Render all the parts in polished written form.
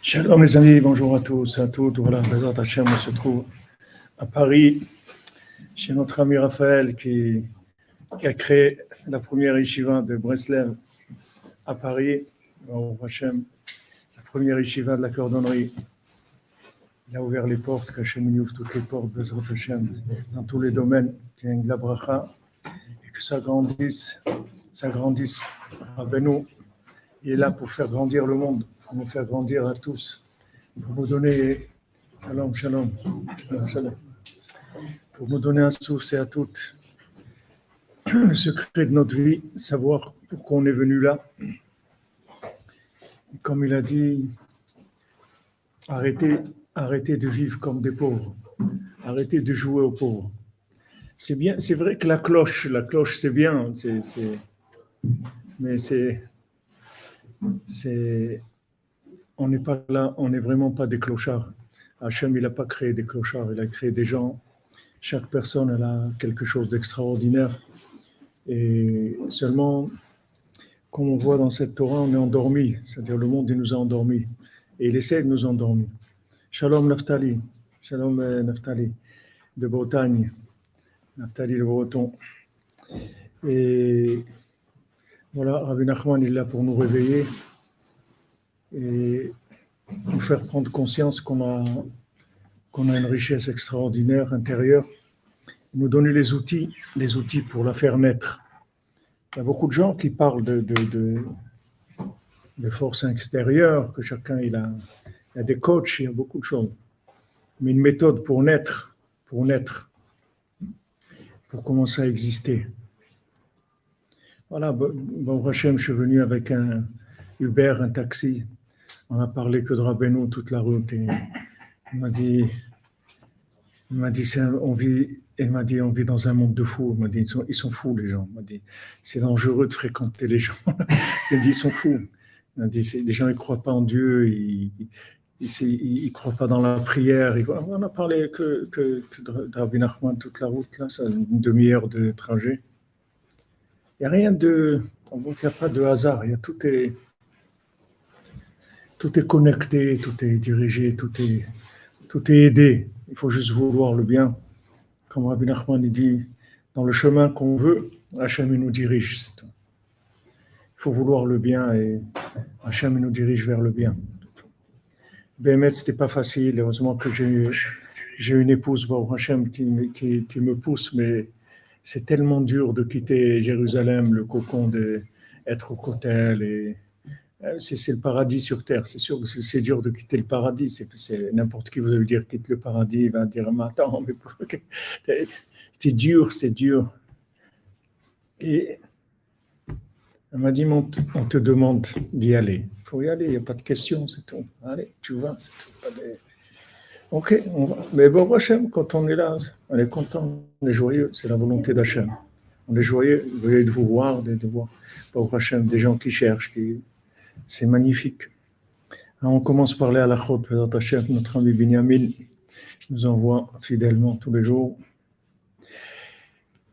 Shalom les amis, bonjour à tous et à toutes. Voilà, Bezat Hashem, on se trouve à Paris, chez notre ami Raphaël qui a créé la première yeshiva de Breslev à Paris. Baruch Hashem, la première yeshiva de la cordonnerie. Il a ouvert les portes, qu'Hashem ouvre toutes les portes, Bezat Hashem, dans tous les domaines, qu'il y ait de la bracha, et que ça grandisse. Rabbeinu, il est là pour faire grandir le monde, pour nous faire grandir à tous, pour nous donner, shalom, pour nous donner à tous et à toutes le secret de notre vie, savoir pourquoi on est venu là. Et comme il a dit, arrêtez de vivre comme des pauvres, arrêtez de jouer aux pauvres. C'est bien, c'est vrai que la cloche c'est bien, mais on n'est pas là, on n'est vraiment pas des clochards. Hachem, il n'a pas créé des clochards, il a créé des gens. Chaque personne, elle a quelque chose d'extraordinaire. Et seulement, comme on voit dans cette Torah, on est endormi. C'est-à-dire, le monde, il nous a endormis. Et il essaie de nous endormir. Shalom Naftali, de Bretagne. Naftali le Breton. Et voilà, Rabbi Nachman est là pour nous réveiller et nous faire prendre conscience qu'on a une richesse extraordinaire intérieure, nous donner les outils pour la faire naître. Il y a beaucoup de gens qui parlent de forces extérieures, que chacun il y a des coachs, il y a beaucoup de choses. Mais une méthode pour naître, pour commencer à exister. Voilà, bon Hachem, je suis venu avec un Uber, un taxi. On a parlé que de Rabbeinu toute la route. Et il m'a dit, on vit dans un monde de fous. Il m'a dit, ils sont fous les gens. Il m'a dit, c'est dangereux de fréquenter les gens. Il m'a dit, ils sont fous. Il m'a dit, les gens ils croient pas en Dieu, ils croient pas dans la prière. On a parlé que de Rabbi Nachman toute la route là, c'est une demi-heure de trajet. Il n'y a rien de... Il n'y a pas de hasard. Tout est connecté, tout est dirigé, tout est aidé. Il faut juste vouloir le bien. Comme Rabbi Nachman dit, dans le chemin qu'on veut, Hachem nous dirige. C'est tout. Il faut vouloir le bien et Hachem nous dirige vers le bien. Bémet, ce n'était pas facile. Heureusement que j'ai une épouse, Hachem, qui me pousse, mais c'est tellement dur de quitter Jérusalem, le cocon d'être au Kotel. Et c'est le paradis sur terre. C'est sûr que c'est dur de quitter le paradis. C'est n'importe qui vous allez dire quitte le paradis, il va dire mais attends, mais c'est dur. Et elle m'a dit on te demande d'y aller. Il faut y aller, il n'y a pas de question, c'est tout. Allez, tu vas, c'est tout. Ok, on va. Mais bon, Hachem, quand on est là, on est content, on est joyeux, c'est la volonté d'Hachem. On est joyeux de vous voir, de voir bon, Hachem, des gens qui cherchent, c'est magnifique. Alors, on commence par les halachot, Hachem, notre ami Binyamin nous envoie fidèlement tous les jours.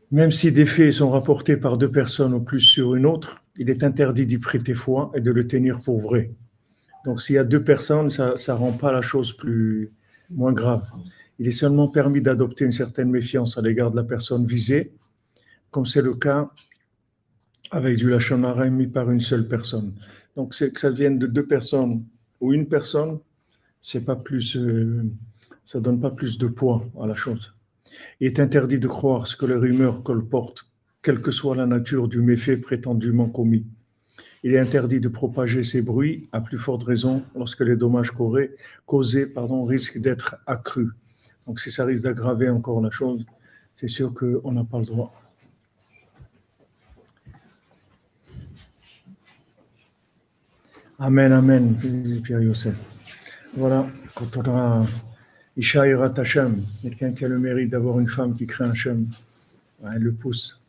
Même si des faits sont rapportés par deux personnes ou plus sur une autre, il est interdit d'y prêter foi et de le tenir pour vrai. Donc s'il y a deux personnes, ça ne rend pas la chose moins grave. Il est seulement permis d'adopter une certaine méfiance à l'égard de la personne visée, comme c'est le cas avec du lachon hara émis par une seule personne. Donc c'est que ça vienne de deux personnes ou une personne, c'est pas plus, ça donne pas plus de poids à la chose. Il est interdit de croire ce que les rumeurs colportent, quelle que soit la nature du méfait prétendument commis. Il est interdit de propager ces bruits, à plus forte raison lorsque les dommages causés risquent d'être accrus. Donc si ça risque d'aggraver encore la chose, c'est sûr qu'on n'a pas le droit. Amen, amen, Pierre Youssef. Voilà, quand on a Isha Irat Hashem, quelqu'un qui a le mérite d'avoir une femme qui craint Hashem, elle le pousse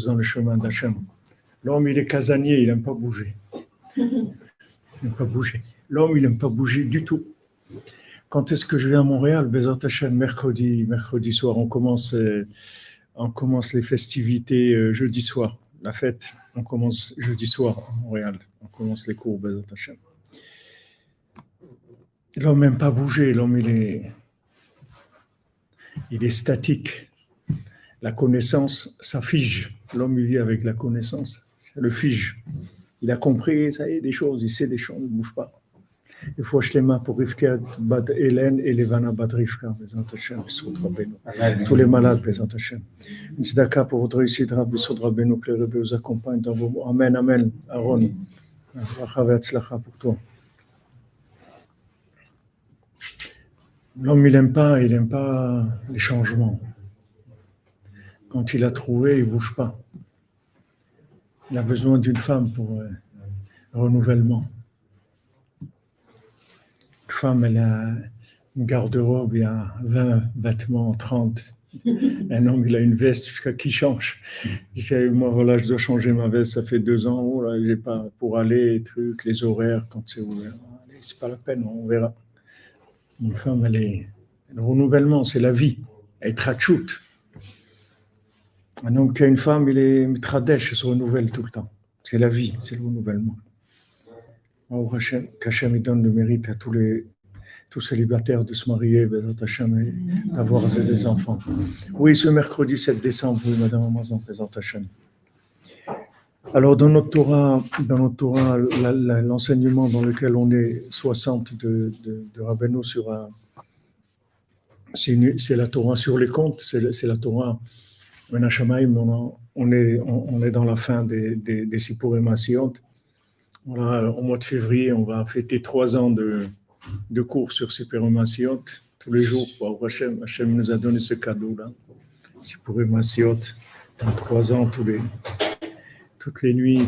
dans le chemin d'Hashem. L'homme, il est casanier, il n'aime pas bouger. L'homme, il n'aime pas bouger du tout. Quand est-ce que je vais à Montréal? Bezat Hashem, mercredi soir, on commence les festivités jeudi soir. La fête, on commence jeudi soir à Montréal. On commence les cours, Bezat Hashem. L'homme n'aime pas bouger, l'homme il est statique. La connaissance, ça fige. L'homme il vit avec la connaissance, ça le fige. Il a compris, ça y est, des choses, il sait des choses, il ne bouge pas. Il faut acheter les mains pour Rivka Bat Hélène et Levana Bat Rivka, Bezant Hashem, Bissoud Rabbeinu. Tous les malades, Bezant Hashem. Une tzedaka pour votre réussite, Bissoud Rabbeinu, que les Rebbe vous accompagnent dans vos mots. Amen, Amen. Aaron, pour toi. L'homme, il n'aime pas les changements. Quand il a trouvé, il ne bouge pas. Il a besoin d'une femme pour renouvellement. Une femme, elle a une garde-robe, il y a 20 vêtements, 30. Un homme, il a une veste jusqu'à qui change. Je dis, moi, voilà, je dois changer ma veste, ça fait 2 ans, oh là, j'ai pas pour aller, les trucs, les horaires, quand c'est ouvert. Allez, c'est pas la peine, on verra. Une femme, le renouvellement, c'est la vie. Elle est trachoute. Un homme qui a une femme, il est mitradesh, il se renouvelle tout le temps. C'est la vie, c'est le renouvellement. Qu'Hachem donne le mérite à tous célibataires de se marier, d'avoir des enfants. Oui, ce mercredi 7 décembre, oui, Madame Amazon, présente Hachem. Alors, dans notre Torah, l'enseignement dans lequel on est 60 de Rabbeinu c'est la Torah sur les comptes, c'est la Torah Menachamaim, on est dans la fin des Sipurim Asiyot. Voilà, au mois de février, on va fêter 3 ans de cours sur Sipurim Asiyot. Tous les jours, Hachem nous a donné ce cadeau-là. Sipurim Asiyot, dans 3 ans, toutes les nuits.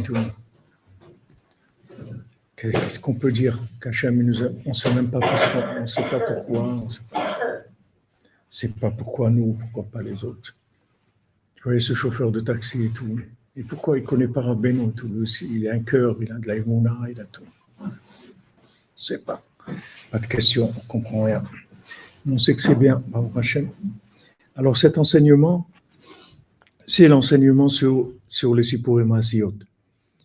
Qu'est-ce qu'on peut dire qu'Hachem on ne sait même pas pourquoi, on ne sait pas pourquoi. C'est pas pourquoi nous, pourquoi pas les autres. Vous voyez ce chauffeur de taxi et tout. Et pourquoi il ne connaît pas Rabbeinu et tout aussi. Il a un cœur, il a de la émouna, il a tout. Je ne sais pas. Pas de question, on ne comprend rien. On sait que c'est bien. Alors cet enseignement, c'est l'enseignement sur les Sipurim Asiyot.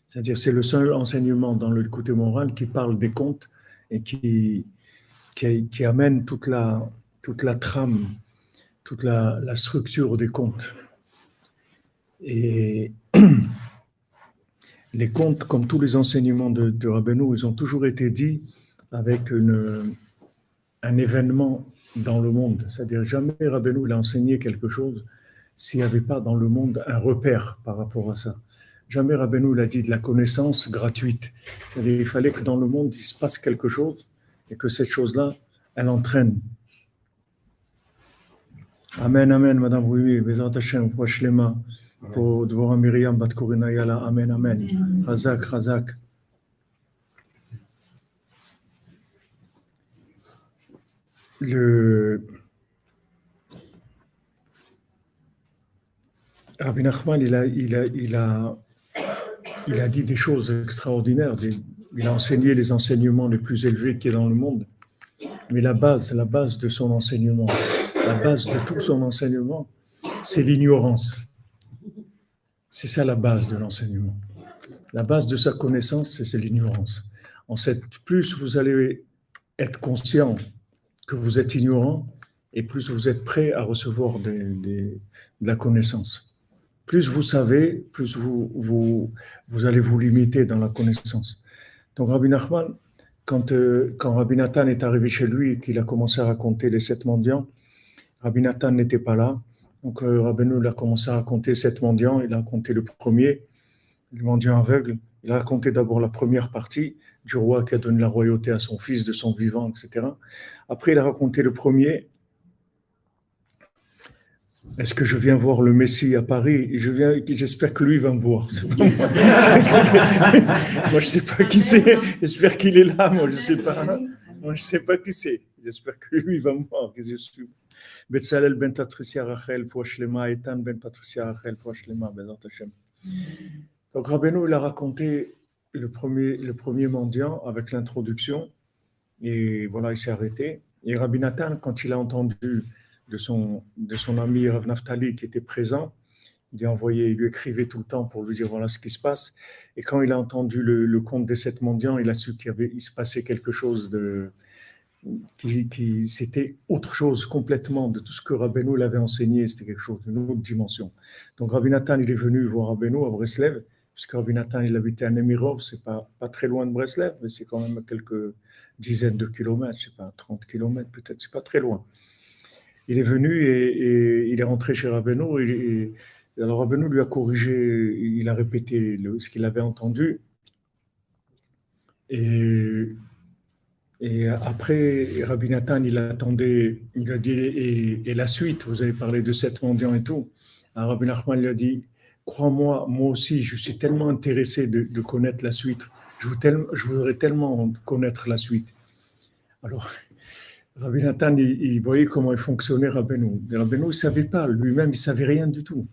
C'est-à-dire c'est le seul enseignement dans le côté moral qui parle des contes et qui amène toute la trame, toute la structure des contes. Et les contes, comme tous les enseignements de Rabbeinu, ils ont toujours été dits avec un événement dans le monde. C'est-à-dire jamais Rabbeinu il a enseigné quelque chose s'il n'y avait pas dans le monde un repère par rapport à ça. Jamais Rabbeinu il a dit de la connaissance gratuite. C'est-à-dire qu'il fallait que dans le monde il se passe quelque chose et que cette chose-là, elle entraîne. Amen, amen, Madame Rouy, Bezrat Hashem, Shlema, pour Dvorah Miriam, Bat Korina Yala, amen, amen. Razak, Razak. Rabbi Nachman, il a dit des choses extraordinaires. Il a enseigné les enseignements les plus élevés qu'il y a dans le monde. Mais la base de son enseignement, la base de tout son enseignement, c'est l'ignorance. C'est ça la base de l'enseignement. La base de sa connaissance, c'est l'ignorance. Plus vous allez être conscient que vous êtes ignorant, et plus vous êtes prêt à recevoir de la connaissance. Plus vous savez, plus vous allez vous limiter dans la connaissance. Donc Rabbi Nachman, quand Rabbi Nathan est arrivé chez lui et qu'il a commencé à raconter les 7 mendiants, Rabbi Nathan n'était pas là. Donc Rabbeinu a commencé à raconter 7 mendiants. Il a raconté le premier, le mendiant aveugle. Il a raconté d'abord la première partie du roi qui a donné la royauté à son fils de son vivant, etc. Après, il a raconté le premier. Est-ce que je viens voir le Messie à Paris? J'espère que lui va me voir. C'est pas moi. Moi, je ne sais pas qui c'est. J'espère qu'il est là. Moi, je ne sais pas. Moi, je ne sais pas qui c'est. J'espère que lui va me voir. Que je suis. Betzalel ben Patricia Rachel, Fouachlema, Ethan ben Patricia Rachel, Fouachlema, Bezat Hashem. Donc Rabbeinu, il a raconté le premier mendiant avec l'introduction, et voilà, il s'est arrêté. Et Rabbi Nathan, quand il a entendu de son ami Rav Naftali qui était présent, il lui écrivait tout le temps pour lui dire voilà ce qui se passe. Et quand il a entendu le conte des 7 mendiants, il a su qu'il se passait quelque chose c'était autre chose complètement de tout ce que Rabbeinu l'avait enseigné, c'était quelque chose d'une autre dimension. Donc Rabbi Nathan, il est venu voir Rabbeinu à Breslev, puisque Rabbi Nathan, il habitait à Nemirov, c'est pas très loin de Breslev, mais c'est quand même à quelques dizaines de kilomètres, je sais pas, 30 kilomètres peut-être, c'est pas très loin. Il est venu et il est rentré chez Rabbeinu, et alors Rabbeinu lui a corrigé, il a répété ce qu'il avait entendu, et après, Rabbi Nathan, il attendait, il a dit, et la suite, vous avez parlé de 7 mendiants et tout. Alors Rabbi Nachman lui a dit, crois-moi, moi aussi, je suis tellement intéressé de connaître la suite. Je voudrais tellement connaître la suite. Alors, Rabbi Nathan, il voyait comment il fonctionnait Rabbeinu. Rabbeinu, il ne savait pas, lui-même, il ne savait rien du tout.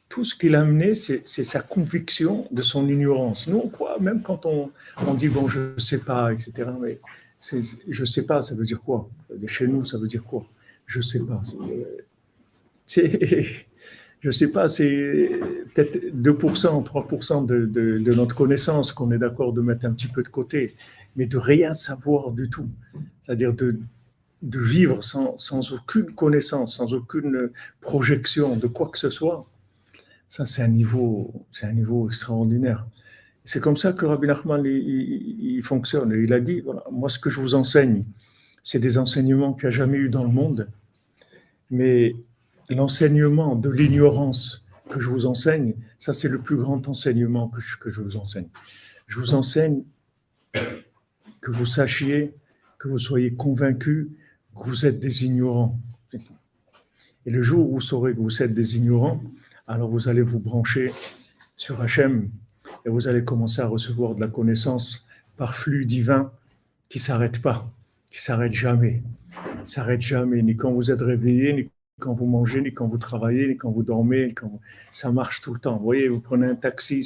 Tout ce qu'il a amené, c'est sa conviction de son ignorance. Nous, on croit, même quand on dit, bon, je ne sais pas, etc., mais je ne sais pas, ça veut dire quoi? Chez nous, ça veut dire quoi? Je ne sais pas. Je ne sais pas, c'est peut-être 2%, 3% de notre connaissance qu'on est d'accord de mettre un petit peu de côté, mais de rien savoir du tout. C'est-à-dire de vivre sans aucune connaissance, sans aucune projection de quoi que ce soit. Ça, c'est un niveau extraordinaire. C'est comme ça que Rabbi Nachman il fonctionne. Il a dit, voilà, moi, ce que je vous enseigne, c'est des enseignements qu'il n'y a jamais eu dans le monde, mais l'enseignement de l'ignorance que je vous enseigne, ça, c'est le plus grand enseignement que je vous enseigne. Je vous enseigne que vous sachiez, que vous soyez convaincus que vous êtes des ignorants. Et le jour où vous saurez que vous êtes des ignorants, alors vous allez vous brancher sur Hachem et vous allez commencer à recevoir de la connaissance par flux divin qui ne s'arrête pas, qui ne s'arrête jamais. Ne s'arrête jamais, ni quand vous êtes réveillé, ni quand vous mangez, ni quand vous travaillez, ni quand vous dormez. Ça marche tout le temps. Vous voyez, vous prenez un taxi,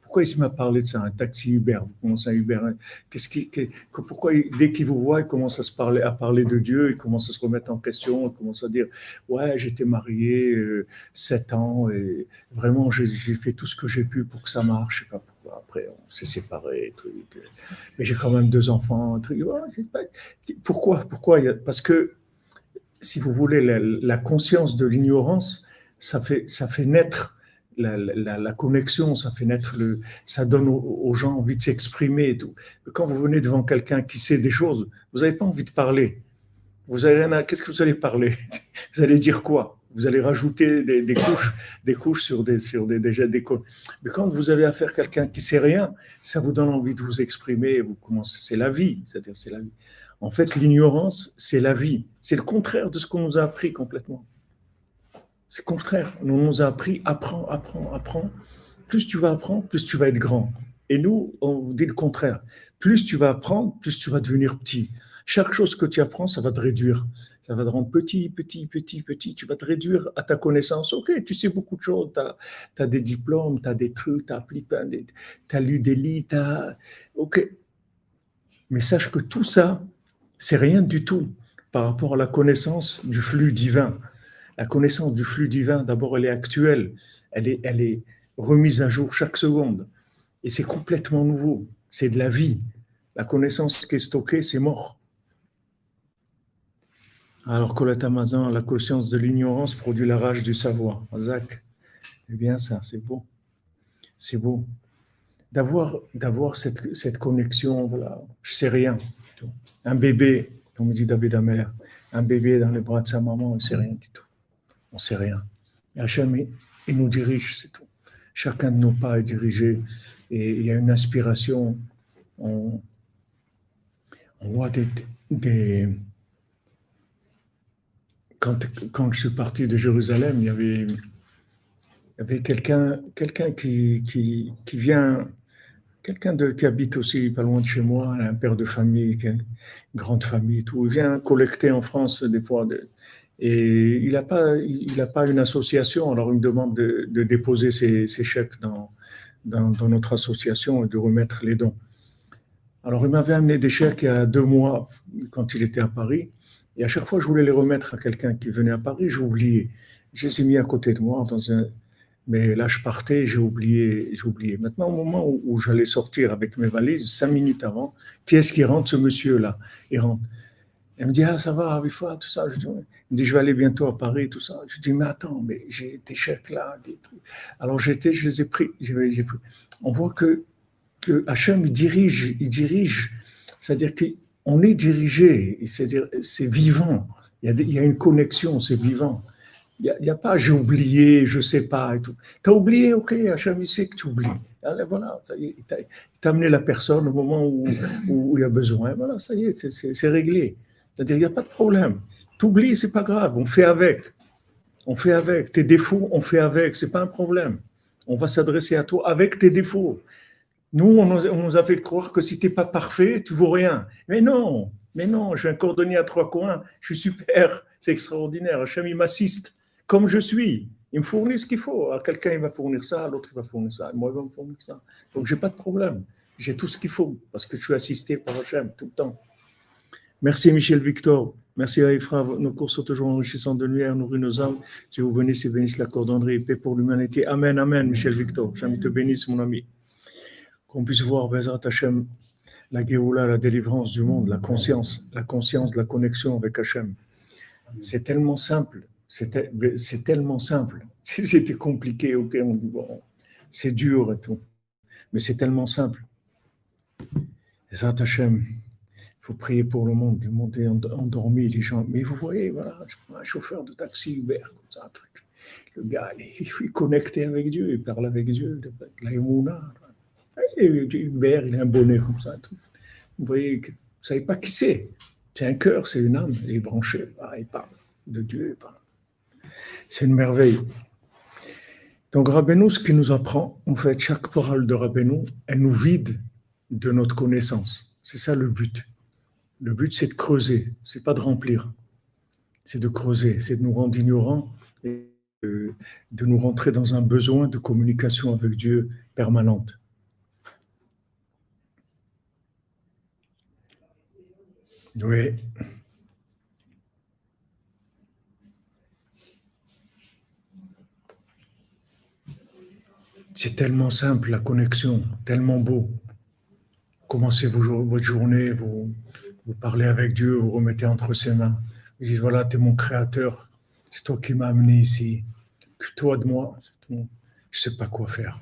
pourquoi il se met à parler de ça, un taxi Uber? Vous commencez à Uber. Pourquoi dès qu'il vous voit, il commence à parler de Dieu, il commence à se remettre en question, il commence à dire ouais, j'étais marié 7 ans et vraiment j'ai fait tout ce que j'ai pu pour que ça marche. Je sais pas pourquoi. Après, on s'est séparés, mais j'ai quand même 2 enfants. Pourquoi? Parce que si vous voulez, la conscience de l'ignorance, ça fait naître la connexion, ça fait naître ça donne aux gens envie de s'exprimer et tout. Quand vous venez devant quelqu'un qui sait des choses, vous n'avez pas envie de parler. Qu'est-ce que vous allez parler? Vous allez dire quoi? Vous allez rajouter des couches sur des mais quand vous avez affaire à quelqu'un qui sait rien, ça vous donne envie de vous exprimer. C'est la vie, c'est-à-dire c'est la vie. En fait, l'ignorance, c'est la vie. C'est le contraire de ce qu'on nous a appris complètement. C'est le contraire. On nous a appris, apprends. Plus tu vas apprendre, plus tu vas être grand. Et nous, on vous dit le contraire. Plus tu vas apprendre, plus tu vas devenir petit. Chaque chose que tu apprends, ça va te réduire. Ça va te rendre petit. Tu vas te réduire à ta connaissance. Ok, tu sais beaucoup de choses. Tu as des diplômes, tu as des trucs, tu as lu des livres. Ok. Mais sache que tout ça, c'est rien du tout par rapport à la connaissance du flux divin. La connaissance du flux divin, d'abord, elle est actuelle. Elle est remise à jour chaque seconde. Et c'est complètement nouveau. C'est de la vie. La connaissance qui est stockée, c'est mort. Alors que la conscience de l'ignorance produit la rage du savoir. Zach, c'est bien ça, c'est beau. C'est beau. D'avoir cette connexion, voilà, je sais rien. Un bébé, comme dit David Ameller, un bébé dans les bras de sa maman, il ne sait rien du tout. On ne sait rien. Hachem, il nous dirige, c'est tout. Chacun de nos pas est dirigé et il y a une inspiration. On voit quand je suis parti de Jérusalem, il y avait quelqu'un qui vient, qui habite aussi pas loin de chez moi, un père de famille, qui a une grande famille, tout. Il vient collecter en France des fois. Et il n'a pas une association, alors il me demande de déposer ses chèques dans notre association et de remettre les dons. Alors il m'avait amené des chèques il y a 2 mois quand il était à Paris, et à chaque fois que je voulais les remettre à quelqu'un qui venait à Paris, j'oubliais. Je les ai mis à côté de moi Mais là, je partais, j'ai oublié, j'ai oublié. Maintenant, au moment où j'allais sortir avec mes valises, 5 minutes avant, qui est-ce qui rentre, ce monsieur-là? Il rentre. Elle me dit, ah, ça va, Rifa, tout ça. Je dis, ouais. Il me dit, je vais aller bientôt à Paris, tout ça. Je dis, mais attends, mais j'ai des chèques là, des trucs. Alors j'étais, je les ai pris. J'ai pris. On voit que Hachem, il dirige, c'est-à-dire qu'on est dirigé, c'est-à-dire c'est vivant. Il y a une connexion, c'est vivant. Il y a pas j'ai oublié, je sais pas et tout. Tu as oublié, ok, Hachem, il sait que tu oublies. Allez, voilà, ça y est, il t'a amené la personne au moment où il y a besoin. Voilà, ça y est, c'est réglé. C'est-à-dire, il n'y a pas de problème. T'oublies, c'est pas grave, on fait avec. On fait avec. Tes défauts, on fait avec, c'est pas un problème. On va s'adresser à toi avec tes défauts. Nous, on nous a fait croire que si tu n'es pas parfait, tu ne vaux rien. Mais non, j'ai un cordonnier à 3 coins, je suis super, c'est extraordinaire. Hachem, il m'assiste comme je suis. Il me fournit ce qu'il faut. À quelqu'un, il va fournir ça, l'autre, il va fournir ça, moi, il va me fournir ça. Donc, je n'ai pas de problème. J'ai tout ce qu'il faut parce que je suis assisté par Hachem tout le temps. Merci Michel Victor. Merci à Ephra. Nos cours sont toujours enrichissants de lumière, nourris nos âmes. Dieu vous bénisse et bénisse la cordonnerie et paix pour l'humanité. Amen, amen, Michel Victor. Jamais te bénisse, mon ami. Qu'on puisse voir, Bezrat Hachem, la Géoula, la délivrance du monde, la conscience de la connexion avec Hachem. C'est tellement simple. C'est tellement simple. Si c'était compliqué, ok, on dit bon, c'est dur et tout. Mais c'est tellement simple. Bezrat Hachem. Il faut prier pour le monde est endormi, les gens. Mais vous voyez, voilà, je prends un chauffeur de taxi Uber, comme ça, un truc. Le gars, il est connecté avec Dieu, il parle avec Dieu, la Emouna. Uber, il a un bonnet comme ça. Tout. Vous voyez, vous ne savez pas qui c'est. C'est un cœur, c'est une âme, il est branché, il parle de Dieu. Il parle. C'est une merveille. Donc, Rabbeinu, ce qu'il nous apprend, en fait, chaque parole de Rabbeinu, elle nous vide de notre connaissance. C'est ça le but. Le but, c'est de creuser, c'est pas de remplir. C'est de creuser, c'est de nous rendre ignorants et de nous rentrer dans un besoin de communication avec Dieu permanente. Oui. C'est tellement simple, la connexion, tellement beau. Commencez votre journée, vous parlez avec Dieu, vous remettez entre ses mains. Vous dites, voilà, tu es mon créateur, c'est toi qui m'as amené ici. Occupe-toi de moi. Je ne sais pas quoi faire.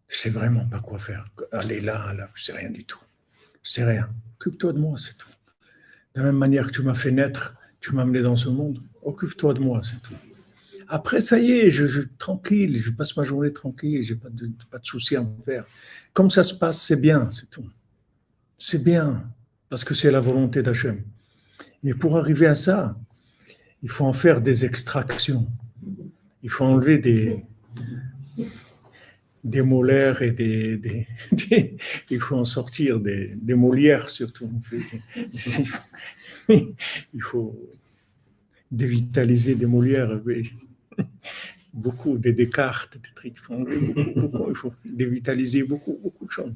Je ne sais vraiment pas quoi faire. Aller là, je ne sais rien du tout. Je ne sais rien. Occupe-toi de moi, c'est tout. De la même manière que tu m'as fait naître, tu m'as amené dans ce monde, occupe-toi de moi, c'est tout. Après, ça y est, tranquille, je passe ma journée tranquille, je n'ai pas de soucis à me faire. Comme ça se passe, c'est bien, c'est tout. C'est bien, parce que c'est la volonté d'Hachem. Mais pour arriver à ça, il faut en faire des extractions. Il faut enlever des molaires et il faut en sortir des molières surtout. Il faut dévitaliser des molières. Beaucoup des Descartes, des trucs, il faut dévitaliser beaucoup de choses.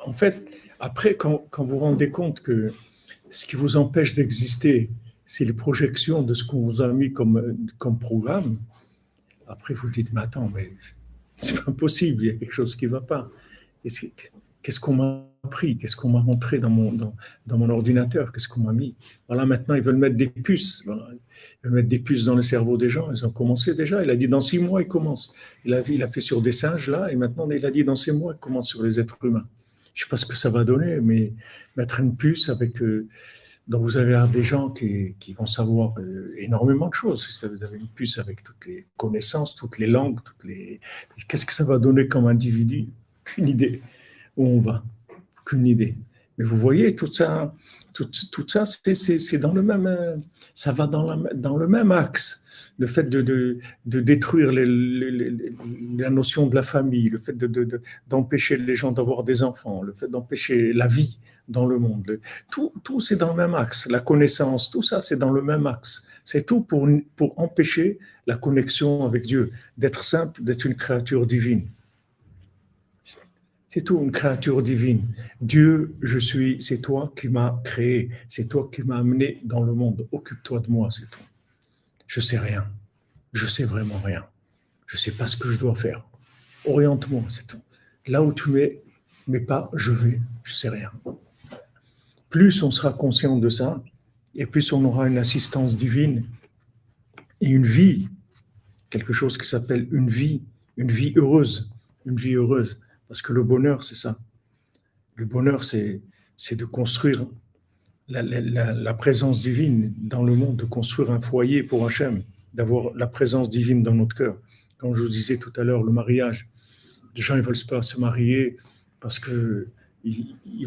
En fait, après, quand vous vous rendez compte que ce qui vous empêche d'exister, c'est les projections de ce qu'on vous a mis comme programme, après vous dites, mais attends, mais c'est pas possible, il y a quelque chose qui ne va pas. Qu'est-ce qu'on m'a appris? Qu'est-ce qu'on m'a montré dans mon ordinateur? Qu'est-ce qu'on m'a mis? Voilà, maintenant, ils veulent mettre des puces. Voilà. Ils veulent mettre des puces dans le cerveau des gens. Ils ont commencé déjà. Il a dit, dans 6 mois, ils commencent. Il a fait sur des singes, là, et maintenant, il a dit, dans 6 mois, ils commencent sur les êtres humains. Je ne sais pas ce que ça va donner, mais mettre une puce avec... donc, vous avez des gens qui vont savoir énormément de choses. Vous avez une puce avec toutes les connaissances, toutes les langues, qu'est-ce que ça va donner comme individu? Aucune idée où on va. Aucune idée. Mais vous voyez, tout ça, c'est dans le même... Ça va dans le même axe. Le fait de détruire la notion de la famille, le fait d'empêcher les gens d'avoir des enfants, le fait d'empêcher la vie dans le monde. Tout c'est dans le même axe. La connaissance, tout ça, c'est dans le même axe. C'est tout pour empêcher la connexion avec Dieu, d'être simple, d'être une créature divine. C'est tout, une créature divine. Dieu, je suis, c'est toi qui m'as créé, c'est toi qui m'as amené dans le monde. Occupe-toi de moi, c'est tout. Je sais rien. Je sais vraiment rien. je ne sais pas ce que je dois faire. Oriente-moi, c'est tout. Là où tu mets mes pas, je vais, je ne sais rien. Plus on sera conscient de ça, et plus on aura une assistance divine et une vie, quelque chose qui s'appelle une vie heureuse, une vie heureuse. Parce que le bonheur, c'est ça. Le bonheur, c'est de construire la présence divine dans le monde, de construire un foyer pour Hachem, d'avoir la présence divine dans notre cœur. Comme je vous disais tout à l'heure, le mariage, les gens ne veulent pas se marier parce qu'ils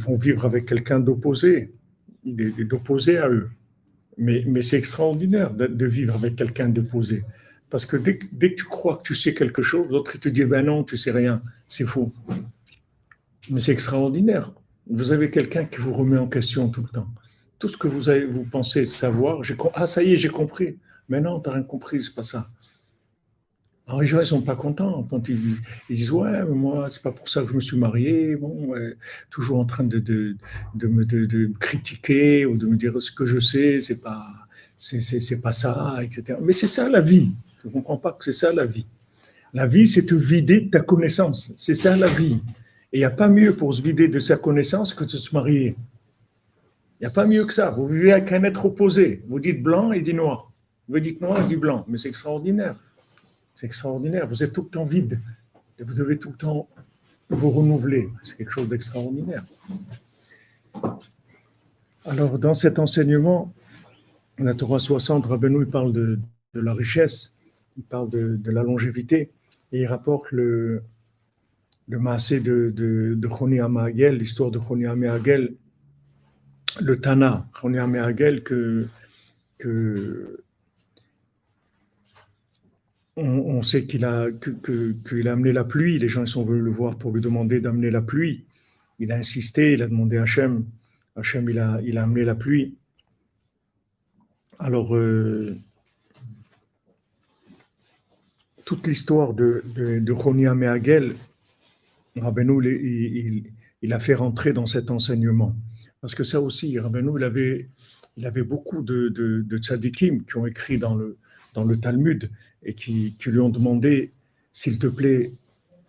vont vivre avec quelqu'un d'opposé à eux. Mais c'est extraordinaire de vivre avec quelqu'un d'opposé. Parce que dès que tu crois que tu sais quelque chose, l'autre te dit ben non, tu sais rien, c'est faux. Mais c'est extraordinaire. Vous avez quelqu'un qui vous remet en question tout le temps. Tout ce que vous pensez savoir, ça y est, j'ai compris. Mais non, tu n'as rien compris, c'est pas ça. Alors les gens, ils ne sont pas contents quand ils disent ouais, mais moi, c'est pas pour ça que je me suis marié. Bon, toujours en train de me critiquer ou de me dire ce que je sais, c'est pas ça, etc. Mais c'est ça la vie. Je ne comprends pas que c'est ça la vie. La vie, c'est te vider de ta connaissance. C'est ça la vie. Et il n'y a pas mieux pour se vider de sa connaissance que de se marier. Il n'y a pas mieux que ça. Vous vivez avec un être opposé. Vous dites blanc, il dit noir. Vous dites noir, il dit blanc. Mais c'est extraordinaire. C'est extraordinaire. Vous êtes tout le temps vide. Et vous devez tout le temps vous renouveler. C'est quelque chose d'extraordinaire. Alors, dans cet enseignement, la Torah 60, Rabbeinu, il parle de la richesse, il parle de la longévité, et il rapporte le maasé de Choni Hamehagel, l'histoire de Choni Hamehagel, le Tana, Choni Hamehagel, on sait qu'il a amené la pluie. Les gens sont venus le voir pour lui demander d'amener la pluie. Il a insisté, il a demandé à Hachem. Hachem, il a amené la pluie. Alors, toute l'histoire de Choni Hamehagel, Rabbeinu, il a fait rentrer dans cet enseignement. Parce que ça aussi, Rabbeinu, il avait beaucoup de tzadikim qui ont écrit dans le Talmud et qui lui ont demandé, s'il te plaît,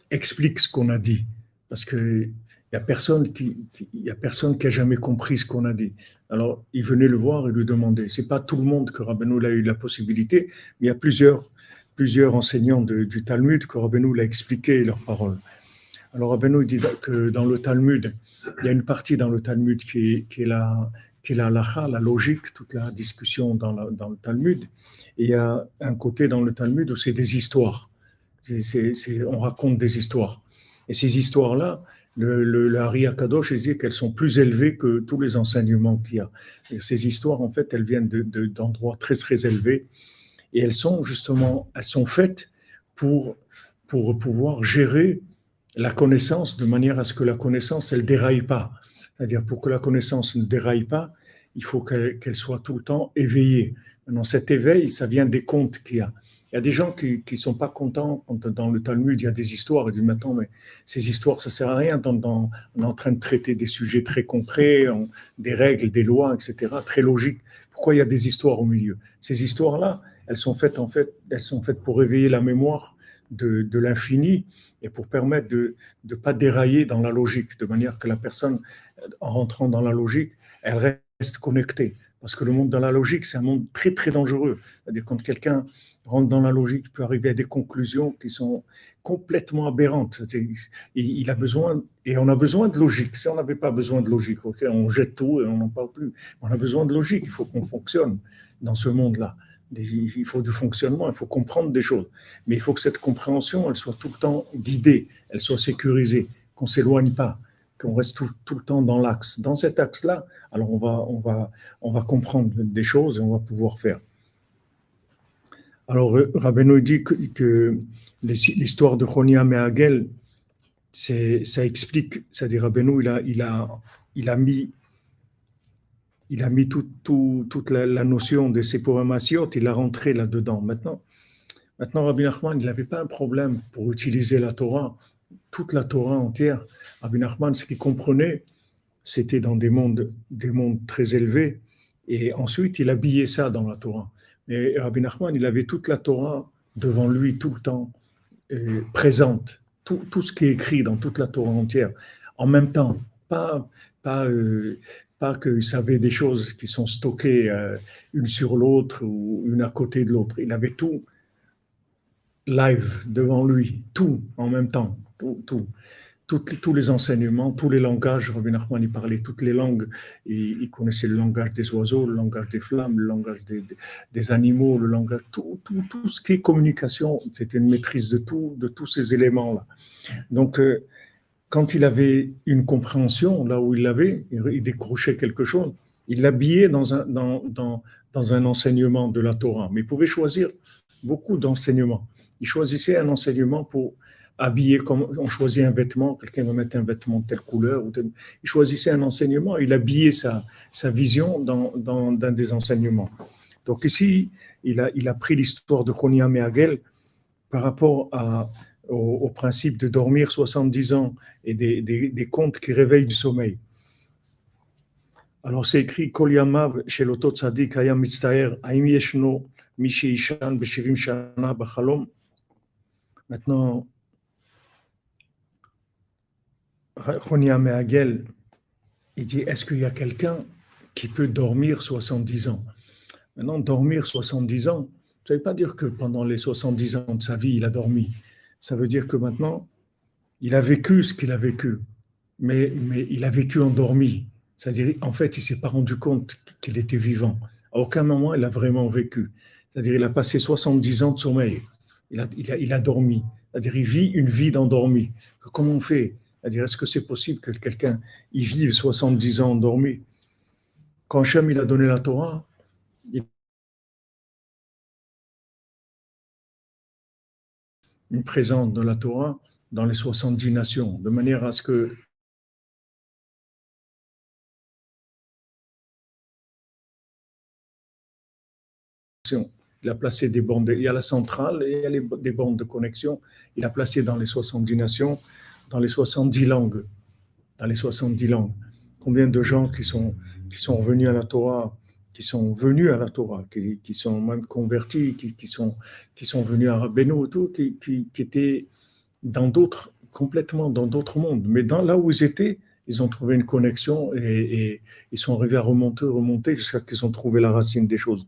explique ce qu'on a dit. Parce qu'il n'y a personne qui a jamais compris ce qu'on a dit. Alors, il venait le voir et lui demander. Ce n'est pas tout le monde que Rabbeinu a eu la possibilité, mais il y a plusieurs enseignants du Talmud que Rabbeinu a expliqué leurs paroles. Alors, Rabbeinu dit que dans le Talmud, il y a une partie dans le Talmud qui est la halakha, la logique, toute la discussion dans le Talmud. Et il y a un côté dans le Talmud où c'est des histoires. On raconte des histoires. Et ces histoires-là, le Hari Akadosh dit qu'elles sont plus élevées que tous les enseignements qu'il y a. Et ces histoires, en fait, elles viennent d'endroits très, très élevés. Et elles sont faites pour pouvoir gérer la connaissance de manière à ce que la connaissance, elle ne déraille pas. C'est-à-dire, pour que la connaissance ne déraille pas, il faut qu'elle soit tout le temps éveillée. Maintenant, cet éveil, ça vient des contes qu'il y a. Il y a des gens qui ne sont pas contents quand dans le Talmud, il y a des histoires. Ils disent, mais attends, mais ces histoires, ça ne sert à rien. On est en train de traiter des sujets très concrets, des règles, des lois, etc., très logiques. Pourquoi il y a des histoires au milieu? Ces histoires-là, elles sont faites pour réveiller la mémoire de l'infini et pour permettre de ne pas dérailler dans la logique, de manière que la personne, en rentrant dans la logique, elle reste connectée. Parce que le monde dans la logique, c'est un monde très, très dangereux. C'est-à-dire quand quelqu'un rentre dans la logique, il peut arriver à des conclusions qui sont complètement aberrantes. Il a besoin, et on a besoin de logique. Si on n'avait pas besoin de logique, okay, on jette tout et on n'en parle plus. On a besoin de logique, il faut qu'on fonctionne dans ce monde-là. Il faut du fonctionnement, il faut comprendre des choses. Mais il faut que cette compréhension, elle soit tout le temps guidée, elle soit sécurisée, qu'on ne s'éloigne pas, qu'on reste tout le temps dans l'axe. Dans cet axe-là, alors on va comprendre des choses et on va pouvoir faire. Alors, Rabbeinu dit que l'histoire de Choni Hamehagel, ça explique, c'est-à-dire Rabbeinu, il a mis toute la notion de Sepurim Maasiot, il l'a rentré là-dedans. Maintenant, Rabbi Nachman, il n'avait pas un problème pour utiliser la Torah, toute la Torah entière. Rabbi Nachman, ce qu'il comprenait, c'était dans des mondes très élevés, et ensuite il habillait ça dans la Torah. Mais Rabbi Nachman, il avait toute la Torah devant lui tout le temps, présente, tout ce qui est écrit dans toute la Torah entière, en même temps, pas, pas qu'il savait des choses qui sont stockées une sur l'autre ou une à côté de l'autre. Il avait tout live devant lui, tout en même temps, tous les enseignements, tous les langages. Rabbi Nachman, il parlait toutes les langues. Il connaissait le langage des oiseaux, le langage des flammes, le langage des animaux, le langage, tout ce qui est communication. C'était une maîtrise de tous ces éléments-là. Donc, quand il avait une compréhension, là où il décrochait quelque chose, il l'habillait dans un enseignement de la Torah. Mais il pouvait choisir beaucoup d'enseignements. Il choisissait un enseignement pour habiller, comme on choisit un vêtement, quelqu'un va mettre un vêtement de telle couleur. Il choisissait un enseignement, il habillait sa vision dans des enseignements. Donc ici, il a pris l'histoire de Chonia Meagel par rapport au principe de dormir 70 ans et des contes qui réveillent du sommeil. Alors c'est écrit Kol yamav shel oto tzadik haya mitztaer haim yeshno mi sheishan b'shivim shana b'chalom. Maintenant, Chonia Meagel, il dit, est-ce qu'il y a quelqu'un qui peut dormir 70 ans? Maintenant, dormir 70 ans, ça ne veut pas dire que pendant les 70 ans de sa vie, il a dormi. Ça veut dire que maintenant, il a vécu ce qu'il a vécu, mais il a vécu endormi. C'est-à-dire, en fait, il ne s'est pas rendu compte qu'il était vivant. À aucun moment, il a vraiment vécu. C'est-à-dire, il a passé 70 ans de sommeil. Il a dormi. C'est-à-dire, il vit une vie d'endormi. Comment on fait? C'est-à-dire, est-ce que c'est possible que quelqu'un y vive 70 ans endormi? Quand Hachem il a donné la Torah, une présence de la Torah dans les 70 nations, de manière à ce que il a placé des bandes, il y a la centrale et il y a des bandes de connexion, il a placé dans les 70 nations, dans les 70 langues, dans les 70 langues. Combien de gens qui sont venus à la Torah, qui sont même convertis, qui sont venus à Rabbeinu, tout, qui étaient complètement dans d'autres mondes. Mais là où ils étaient, ils ont trouvé une connexion et ils sont arrivés à remonter jusqu'à ce qu'ils ont trouvé la racine des choses.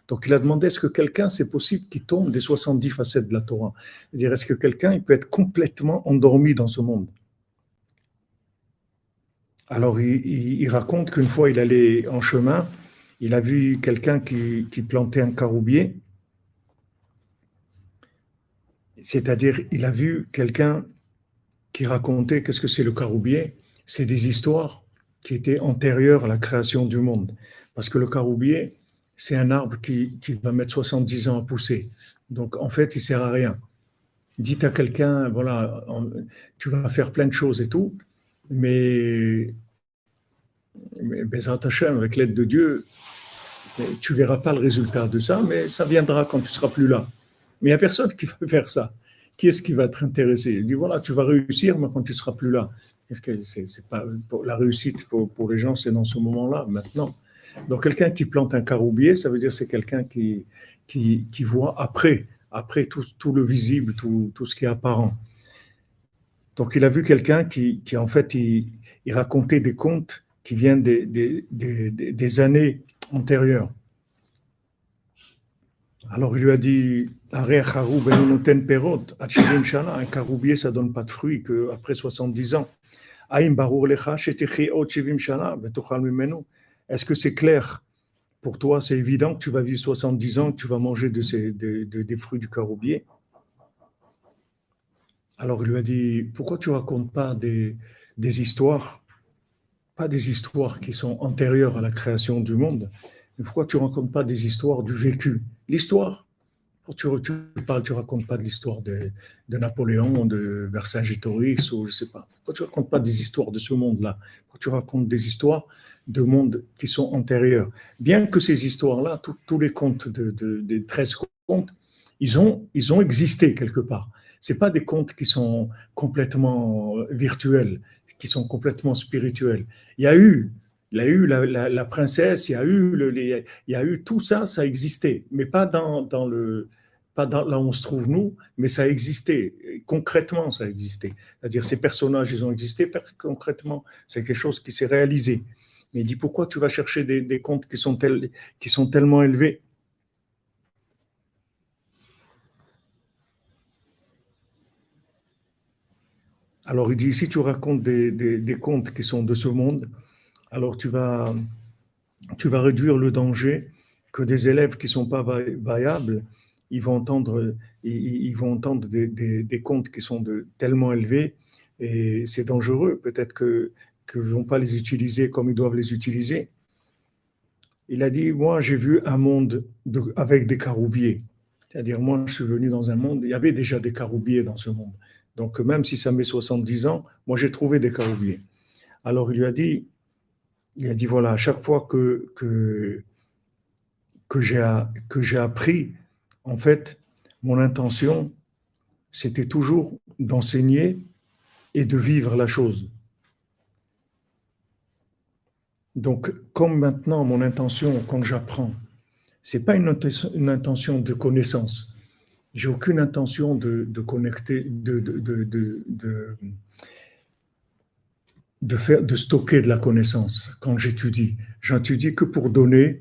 Donc il a demandé, est-ce que quelqu'un, c'est possible qu'il tombe des 70 facettes de la Torah? C'est-à-dire, est-ce que quelqu'un il peut être complètement endormi dans ce monde? Alors il raconte qu'une fois il allait en chemin, il a vu quelqu'un qui plantait un caroubier. C'est-à-dire, il a vu quelqu'un qui racontait qu'est-ce que c'est le caroubier. C'est des histoires qui étaient antérieures à la création du monde. Parce que le caroubier, c'est un arbre qui va mettre 70 ans à pousser. Donc, en fait, il ne sert à rien. Dites à quelqu'un, voilà, tu vas faire plein de choses et tout, mais Bezrat Hashem, avec l'aide de Dieu, tu ne verras pas le résultat de ça, mais ça viendra quand tu ne seras plus là. Mais il n'y a personne qui va faire ça. Qui est-ce qui va être intéressé? Il dit, voilà, tu vas réussir, mais quand tu ne seras plus là. Est-ce que c'est pas, la réussite pour les gens, c'est dans ce moment-là, maintenant. Donc, quelqu'un qui plante un caroubier, ça veut dire que c'est quelqu'un qui voit après tout le visible, tout ce qui est apparent. Donc, il a vu quelqu'un qui en fait, il racontait des contes qui viennent des années antérieures. Alors, il lui a dit, un caroubier, ça ne donne pas de fruits qu'après 70 ans. Est-ce que c'est clair pour toi, c'est évident que tu vas vivre 70 ans, que tu vas manger des fruits du caroubier? Alors il lui a dit, pourquoi tu ne racontes pas des histoires, pas des histoires qui sont antérieures à la création du monde, mais pourquoi tu ne racontes pas des histoires du vécu? L'histoire, tu racontes pas de l'histoire de Napoléon, de Vercingétorix, ou je sais pas. Pourquoi tu racontes pas des histoires de ce monde-là? Pourquoi tu racontes des histoires de mondes qui sont antérieurs? Bien que ces histoires-là, tous les contes des 13 contes, ils ont existé quelque part. C'est pas des contes qui sont complètement virtuels, qui sont complètement spirituels. Il y a eu la princesse, il y a eu tout ça, ça existait, mais pas dans pas là où on se trouve nous, mais ça a existé. Concrètement, ça a existé. C'est-à-dire, ces personnages, ils ont existé concrètement. C'est quelque chose qui s'est réalisé. Mais il dit, pourquoi tu vas chercher des comptes qui sont tellement élevés? Alors, il dit, si tu racontes des contes qui sont de ce monde, alors tu vas réduire le danger que des élèves qui ne sont pas vayables, ils vont entendre des contes qui sont tellement élevés et c'est dangereux. Peut-être que ne vont pas les utiliser comme ils doivent les utiliser. Il a dit, moi j'ai vu un monde avec des caroubiers. C'est-à-dire, moi je suis venu dans un monde, il y avait déjà des caroubiers dans ce monde. Donc même si ça met 70 ans, moi j'ai trouvé des caroubiers. Alors il a dit voilà, à chaque fois que j'ai appris, en fait, mon intention, c'était toujours d'enseigner et de vivre la chose. Donc, comme maintenant, mon intention, quand j'apprends, c'est pas une intention de connaissance. J'ai aucune intention de connecter, de stocker de la connaissance quand j'étudie. J'étudie que pour donner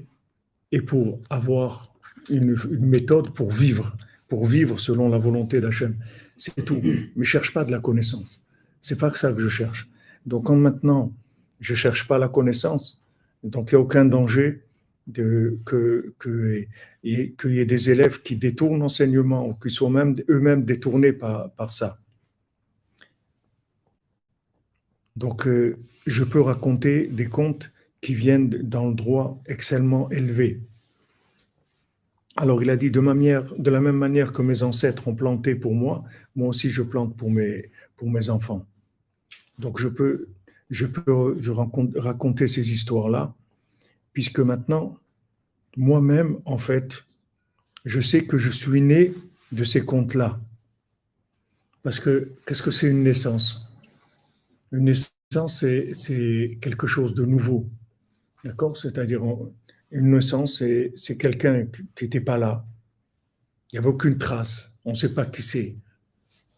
et pour avoir une méthode pour vivre selon la volonté d'Hachem. C'est tout. Mais je ne cherche pas de la connaissance. Ce n'est pas ça que je cherche. Donc, quand maintenant, je ne cherche pas la connaissance, donc il n'y a aucun danger qu'il y ait des élèves qui détournent l'enseignement ou qui sont eux-mêmes détournés par ça. Donc, je peux raconter des contes qui viennent dans le droit excellemment élevé. Alors, il a dit, de la même manière que mes ancêtres ont planté pour moi, moi aussi je plante pour mes enfants. Donc, je peux raconter ces histoires-là, puisque maintenant, moi-même, en fait, je sais que je suis né de ces contes-là. Parce que, qu'est-ce que c'est une naissance? Une naissance, c'est quelque chose de nouveau. D'accord? C'est-à-dire, une naissance, c'est quelqu'un qui n'était pas là. Il n'y avait aucune trace. On ne sait pas qui c'est.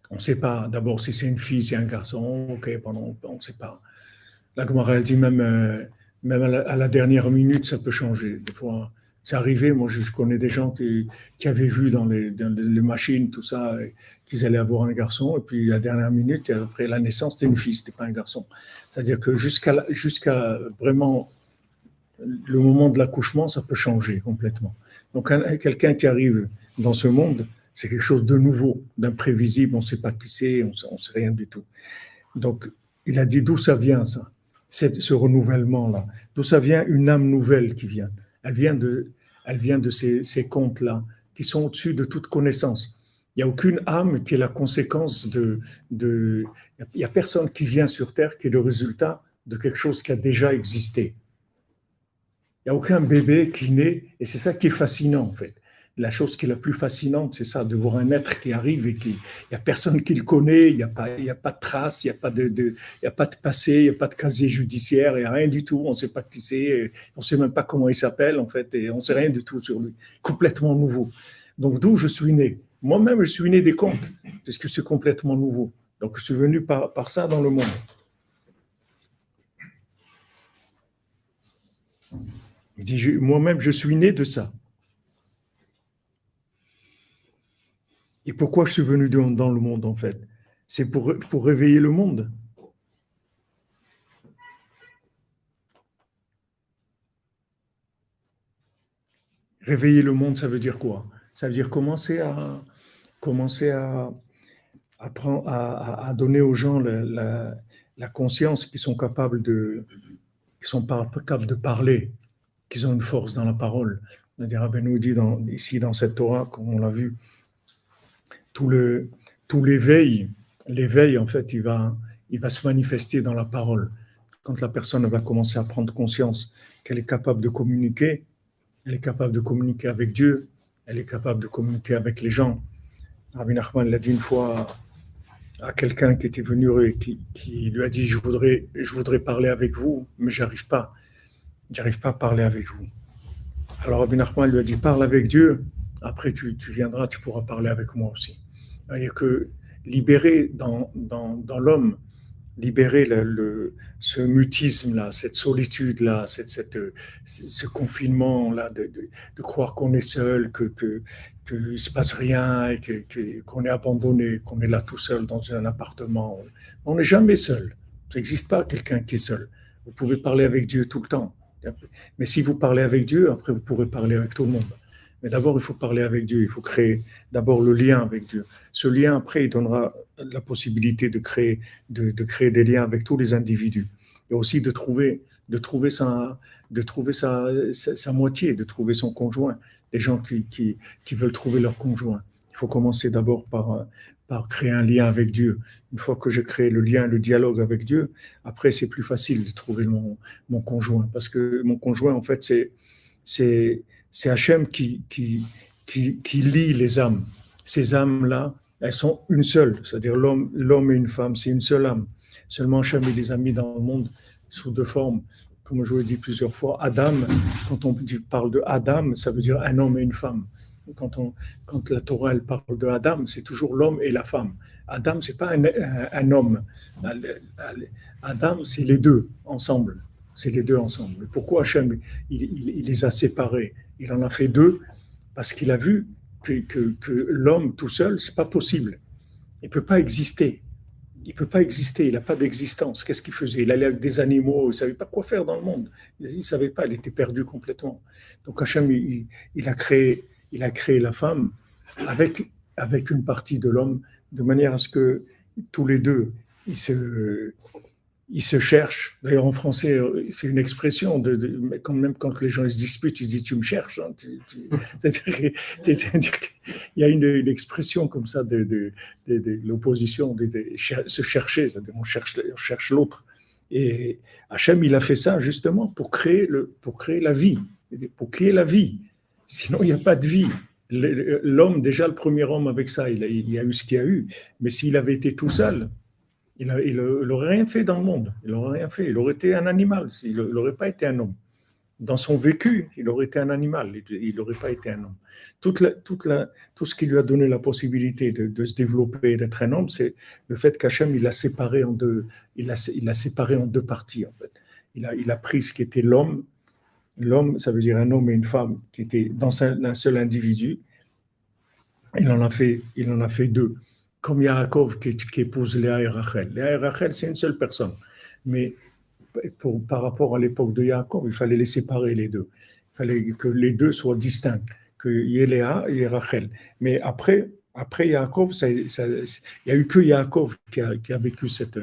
On ne sait pas d'abord si c'est une fille, si c'est un garçon. Ok, on ne sait pas. La Gemara, elle dit même à la dernière minute, ça peut changer. Des fois, c'est arrivé. Moi, je connais des gens qui avaient vu dans les machines, tout ça, qu'ils allaient avoir un garçon. Et puis, à la dernière minute, après la naissance, c'était une fille, c'était pas un garçon. C'est-à-dire que jusqu'à vraiment le moment de l'accouchement, ça peut changer complètement. Donc, quelqu'un qui arrive dans ce monde, c'est quelque chose de nouveau, d'imprévisible, on ne sait pas qui c'est, on ne sait rien du tout. Donc, il a dit d'où ça vient, ça, ce renouvellement-là. D'où ça vient une âme nouvelle qui vient. Elle vient de ces contes-là, qui sont au-dessus de toute connaissance. Il n'y a aucune âme qui est la conséquence il n'y a personne qui vient sur Terre qui est le résultat de quelque chose qui a déjà existé. Il n'y a aucun bébé qui naît, et c'est ça qui est fascinant, en fait. La chose qui est la plus fascinante, c'est ça, de voir un être qui arrive et il n'y a personne qui le connaît, il n'y a pas de traces, il n'y a pas de passé, il n'y a pas de casier judiciaire, il n'y a rien du tout, on ne sait pas qui c'est, on ne sait même pas comment il s'appelle, en fait, et on ne sait rien du tout sur lui. Complètement nouveau. Donc, d'où je suis né. Moi-même, je suis né des contes, parce que c'est complètement nouveau. Donc, je suis venu par ça dans le monde. Il dit, moi-même, je suis né de ça. Et pourquoi je suis venu dans le monde, en fait? C'est pour réveiller le monde. Réveiller le monde, ça veut dire quoi? Ça veut dire commencer à donner aux gens la conscience qu'ils sont capables de parler, qu'ils ont une force dans la parole. C'est-à-dire, Rabbi nous dit ici dans cette Torah, comme on l'a vu, tout l'éveil, en fait, il va se manifester dans la parole. Quand la personne va commencer à prendre conscience qu'elle est capable de communiquer, elle est capable de communiquer avec Dieu, elle est capable de communiquer avec les gens. Rabbi Nachman l'a dit une fois à quelqu'un qui était venu et qui lui a dit je voudrais parler avec vous, mais j'arrive pas à parler avec vous. Alors Rabbi Nachman lui a dit parle avec Dieu. après tu viendras, tu pourras parler avec moi aussi. C'est-à-dire que libérer dans l'homme, libérer ce mutisme-là, cette solitude-là, ce confinement-là, de croire qu'on est seul, qu'il ne se passe rien, et qu'on est abandonné, qu'on est là tout seul dans un appartement. On n'est jamais seul. Ça n'existe pas quelqu'un qui est seul. Vous pouvez parler avec Dieu tout le temps. Mais si vous parlez avec Dieu, après vous pourrez parler avec tout le monde. Mais d'abord, il faut parler avec Dieu. Il faut créer d'abord le lien avec Dieu. Ce lien, après, il donnera la possibilité de créer des liens avec tous les individus. Et aussi de trouver sa moitié, de trouver son conjoint. Les gens qui veulent trouver leur conjoint. Il faut commencer d'abord par créer un lien avec Dieu. Une fois que je crée le lien, le dialogue avec Dieu, après, c'est plus facile de trouver mon conjoint. Parce que mon conjoint, en fait, c'est Hachem qui lie les âmes. Ces âmes-là, elles sont une seule, c'est-à-dire l'homme et une femme, c'est une seule âme. Seulement Hachem les a mis dans le monde sous deux formes. Comme je vous l'ai dit plusieurs fois, Adam, quand on parle de Adam, ça veut dire un homme et une femme. Quand la Torah elle parle de Adam, c'est toujours l'homme et la femme. Adam, c'est pas un homme. Adam, c'est les deux ensemble. C'est les deux ensemble. Pourquoi Hachem, il les a séparés? Il en a fait deux parce qu'il a vu que l'homme tout seul, c'est pas possible. Il peut pas exister. Il peut pas exister. Il n'a pas d'existence. Qu'est-ce qu'il faisait? Il allait avec des animaux. Il savait pas quoi faire dans le monde. Il savait pas. Il était perdu complètement. Donc Hachem, il a créé la femme avec une partie de l'homme de manière à ce que tous les deux ils se cherchent. D'ailleurs, en français, c'est une expression, quand même quand les gens se disputent, ils disent tu me cherches. Hein, c'est-à-dire qu'il y a une expression comme ça de l'opposition, de se chercher, c'est-à-dire on cherche l'autre. Et Hachem, il a fait ça justement pour créer la vie, pour créer la vie. Sinon, il n'y a pas de vie. L'homme, déjà le premier homme avec ça, il a eu ce qu'il a eu. Mais s'il avait été tout seul, il n'aurait rien fait dans le monde. Il n'aurait rien fait. Il aurait été un animal. Il n'aurait pas été un homme. Dans son vécu, il aurait été un animal. Il n'aurait pas été un homme. Tout ce qui lui a donné la possibilité de se développer, d'être un homme, c'est le fait qu'Hachem, il l'a séparé en deux. Il l'a séparé en deux parties, en fait. Il a pris ce qui était l'homme. L'homme, ça veut dire un homme et une femme qui étaient dans un seul individu. Il en a fait deux. Comme Yaakov qui épouse Léa et Rachel. Léa et Rachel, c'est une seule personne. Mais par rapport à l'époque de Yaakov, il fallait les séparer, les deux. Il fallait que les deux soient distincts, qu'il y ait Léa et Rachel. Mais après Yaakov, il n'y a eu que Yaakov qui a vécu cette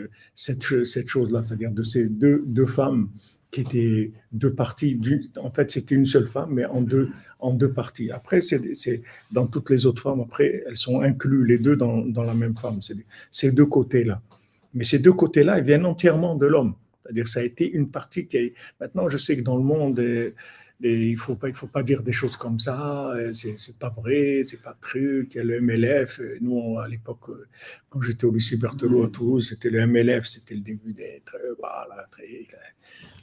chose-là, c'est-à-dire de ces deux femmes qui étaient deux parties. En fait, c'était une seule femme, mais en deux parties. Après, c'est dans toutes les autres femmes, après, elles sont incluses les deux dans la même femme. C'est ces deux côtés-là. Mais ces deux côtés-là, ils viennent entièrement de l'homme. C'est-à-dire, ça a été une partie qui est. Maintenant, je sais que dans le monde, il faut pas dire des choses comme ça. C'est pas vrai, c'est pas truc. Il y a le MLF. Nous, à l'époque, quand j'étais au lycée Berthelot à Toulouse, c'était le MLF, c'était le début des trucs. Voilà,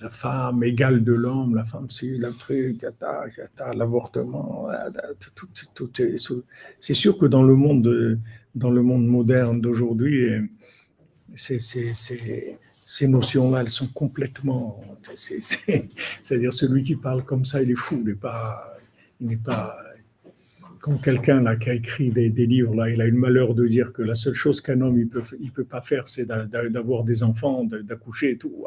la femme égale de l'homme, la femme c'est le truc, l'avortement. Tout est. C'est sûr que dans le monde moderne d'aujourd'hui, ces notions-là, elles sont complètement. C'est-à-dire celui qui parle comme ça, il est fou. Il n'est pas. Quand quelqu'un là qui a écrit des livres là, il a eu le malheur de dire que la seule chose qu'un homme il peut pas faire, c'est d'avoir des enfants, d'accoucher et tout.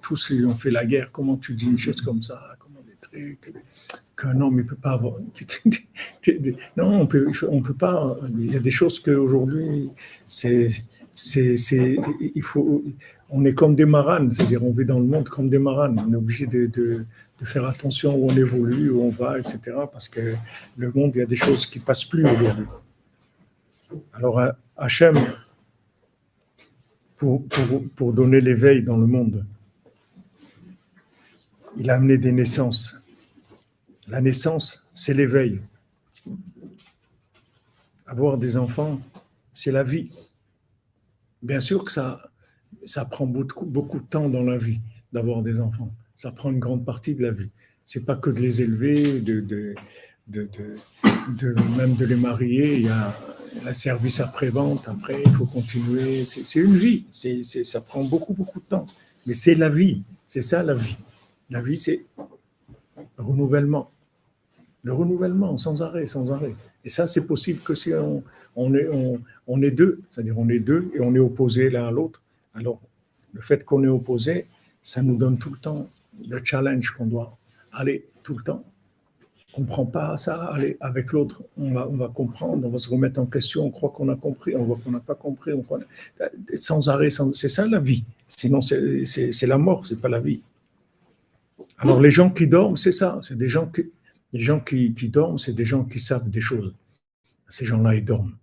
Tous ils ont fait la guerre. Comment tu dis une chose comme ça? Comment des trucs qu'un homme il peut pas avoir. Non, on peut pas. Il y a des choses qu'aujourd'hui on est comme des maranes, c'est-à-dire on vit dans le monde comme des maranes. On est obligé de faire attention où on évolue, où on va, etc. Parce que le monde, il y a des choses qui ne passent plus aujourd'hui. Alors Hachem, pour donner l'éveil dans le monde, il a amené des naissances. La naissance, c'est l'éveil. Avoir des enfants, c'est la vie. Bien sûr que ça prend beaucoup de temps dans la vie d'avoir des enfants. Ça prend une grande partie de la vie. C'est pas que de les élever, même de les marier. Il y a un service après-vente, après, il faut continuer. C'est une vie, ça prend beaucoup, beaucoup de temps. Mais c'est la vie, c'est ça la vie. La vie, c'est le renouvellement. Le renouvellement, sans arrêt, sans arrêt. Et ça, c'est possible que si on est deux, c'est-à-dire on est deux et on est opposés l'un à l'autre. Alors, le fait qu'on est opposés, ça nous donne tout le temps le challenge qu'on doit aller tout le temps. On ne comprend pas ça, allez, avec l'autre, on va comprendre, on va se remettre en question, on croit qu'on a compris, on voit qu'on n'a pas compris, sans arrêt, c'est ça la vie. Sinon, c'est la mort, c'est pas la vie. Alors, les gens qui dorment, c'est ça, c'est des gens qui dorment, c'est des gens qui savent des choses. Ces gens-là, ils dorment,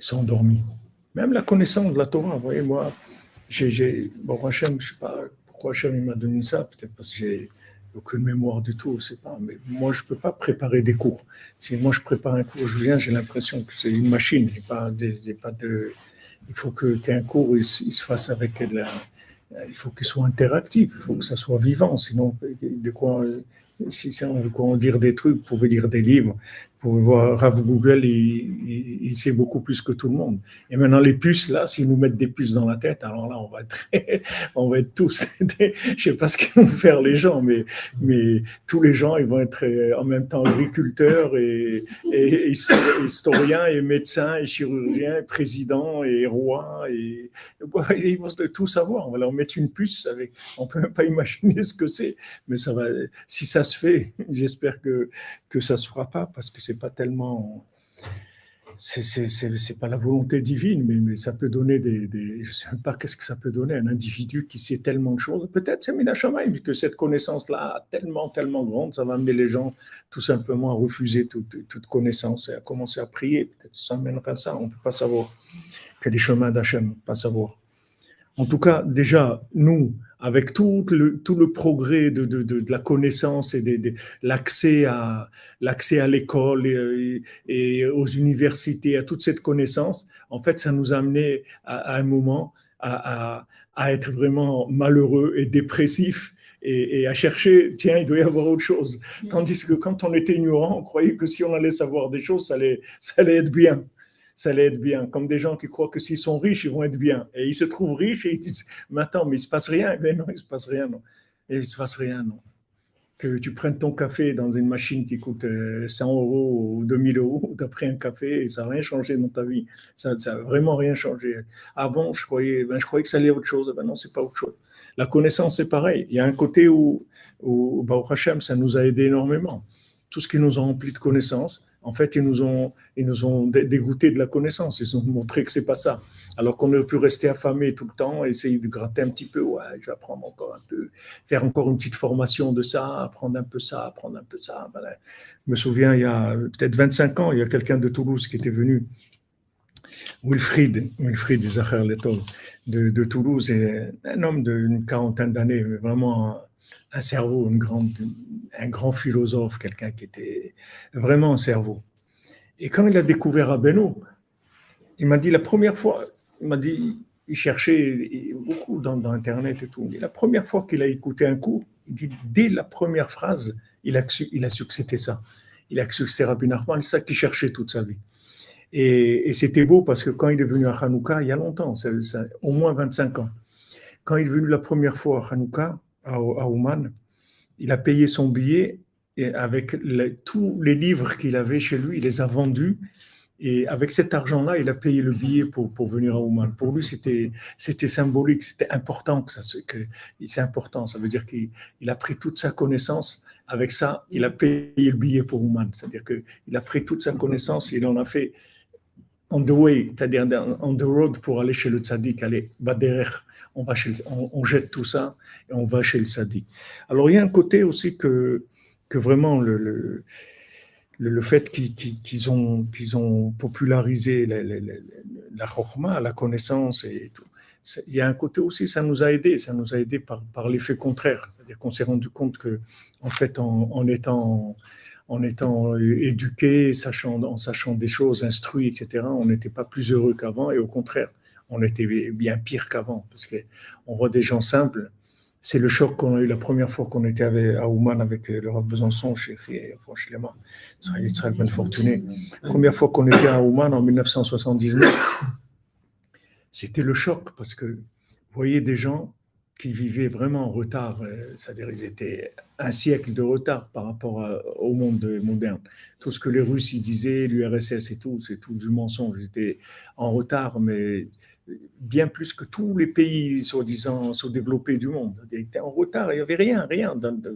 ils sont endormis. Même la connaissance de la Torah, vous voyez, moi, bon, Hachem, je ne sais pas pourquoi Hachem m'a donné ça, peut-être parce que j'ai aucune mémoire du tout, je ne sais pas, mais moi, je ne peux pas préparer des cours. Si moi, je prépare un cours, je viens, j'ai l'impression que c'est une machine, il faut qu'un cours il se fasse avec il faut qu'il soit interactif, il faut que ça soit vivant, sinon, si on veut en dire des trucs, vous pouvez lire des livres, vous pouvez voir Rav Google, il sait beaucoup plus que tout le monde. Et maintenant, les puces, là, s'ils nous mettent des puces dans la tête, alors là, on va être tous, je ne sais pas ce qu'ils vont faire les gens, mais tous les gens, ils vont être en même temps agriculteurs et historiens et médecins et chirurgiens, et présidents et rois, et ils vont tout savoir. On va leur mettre une puce avec, on ne peut même pas imaginer ce que c'est, mais ça va, si ça se fait, j'espère que ça ne se fera pas, parce que c'est pas tellement, c'est pas la volonté divine, mais ça peut donner je sais même pas qu'est-ce que ça peut donner, un individu qui sait tellement de choses, peut-être c'est Mina Shamayim, puisque cette connaissance-là, tellement, tellement grande, ça va amener les gens tout simplement à refuser toute connaissance et à commencer à prier, peut-être ça mènera à ça, on ne peut pas savoir, qu'il y a des chemins d'Hachem, pas savoir. En tout cas, déjà, nous, avec tout le progrès de la connaissance et l'accès à l'école et aux universités, à toute cette connaissance, en fait, ça nous a amené à un moment à être vraiment malheureux et dépressif et à chercher, tiens, il doit y avoir autre chose. Tandis que quand on était ignorant, on croyait que si on allait savoir des choses, ça allait être bien. Ça allait être bien, comme des gens qui croient que s'ils sont riches, ils vont être bien. Et ils se trouvent riches et ils disent, mais attends, mais il ne se passe rien. Ben non, il ne se passe rien, non. Et il ne se passe rien, non. Que tu prennes ton café dans une machine qui coûte 100 euros ou 2000 euros, tu as pris un café et ça n'a rien changé dans ta vie. Ça n'a vraiment rien changé. Ah bon, je croyais que ça allait être autre chose. Ben non, ce n'est pas autre chose. La connaissance, c'est pareil. Il y a un côté où Baruch Hashem, ça nous a aidé énormément. Tout ce qui nous a rempli de connaissances, en fait, ils nous ont dégoûtés de la connaissance. Ils ont montré que c'est pas ça. Alors qu'on aurait pu rester affamé tout le temps, essayer de gratter un petit peu. Ouais, je vais apprendre encore un peu, faire encore une petite formation de ça, apprendre un peu ça, apprendre un peu ça. Voilà. Je me souviens, il y a peut-être 25 ans, il y a quelqu'un de Toulouse qui était venu, Wilfried Zacher Letov, de Toulouse, et un homme d'une quarantaine d'années, vraiment un cerveau, un grand philosophe, quelqu'un qui était vraiment un cerveau. Et quand il a découvert Rabbeinu, il m'a dit la première fois, il cherchait beaucoup dans Internet et tout. Et la première fois qu'il a écouté un cours, il dit, dès la première phrase, il a su que c'était ça. Il a su que c'était Rabbi Nachman, c'est ça qu'il cherchait toute sa vie. Et c'était beau parce que quand il est venu à Hanouka, il y a longtemps, au moins 25 ans, quand il est venu la première fois à Hanouka, à Ouman, il a payé son billet et avec tous les livres qu'il avait chez lui, il les a vendus. Et avec cet argent-là, il a payé le billet pour venir à Ouman. Pour lui, c'était symbolique, c'était important c'est important. Ça veut dire qu'il a pris toute sa connaissance. Avec ça, il a payé le billet pour Ouman. C'est-à-dire qu'il a pris toute sa connaissance et il en a fait on the way, c'est-à-dire on the road pour aller chez le tzaddik, aller derrière, on jette tout ça et on va chez le tzaddik. Alors il y a un côté aussi que vraiment le fait qu'ils ont popularisé la chokhma, la connaissance et tout, il y a un côté aussi, ça nous a aidé par l'effet contraire, c'est-à-dire qu'on s'est rendu compte que en fait en étant éduqué, en sachant des choses, instruit, etc., on n'était pas plus heureux qu'avant, et au contraire, on était bien pire qu'avant, parce qu'on voit des gens simples C'est le choc qu'on a eu la première fois qu'on était à Ouman avec le Rav Besançon, chez Franchement, Israël Ben Fortuné. Première fois qu'on était à Ouman en 1979, c'était le choc parce que vous voyez des gens qui vivaient vraiment en retard, c'est-à-dire ils étaient un siècle de retard par rapport au monde moderne. Tout ce que les Russes ils disaient, l'URSS et tout, c'est tout du mensonge. Ils étaient en retard, mais bien plus que tous les pays soi-disant sous-développés du monde. Ils étaient en retard, il n'y avait rien,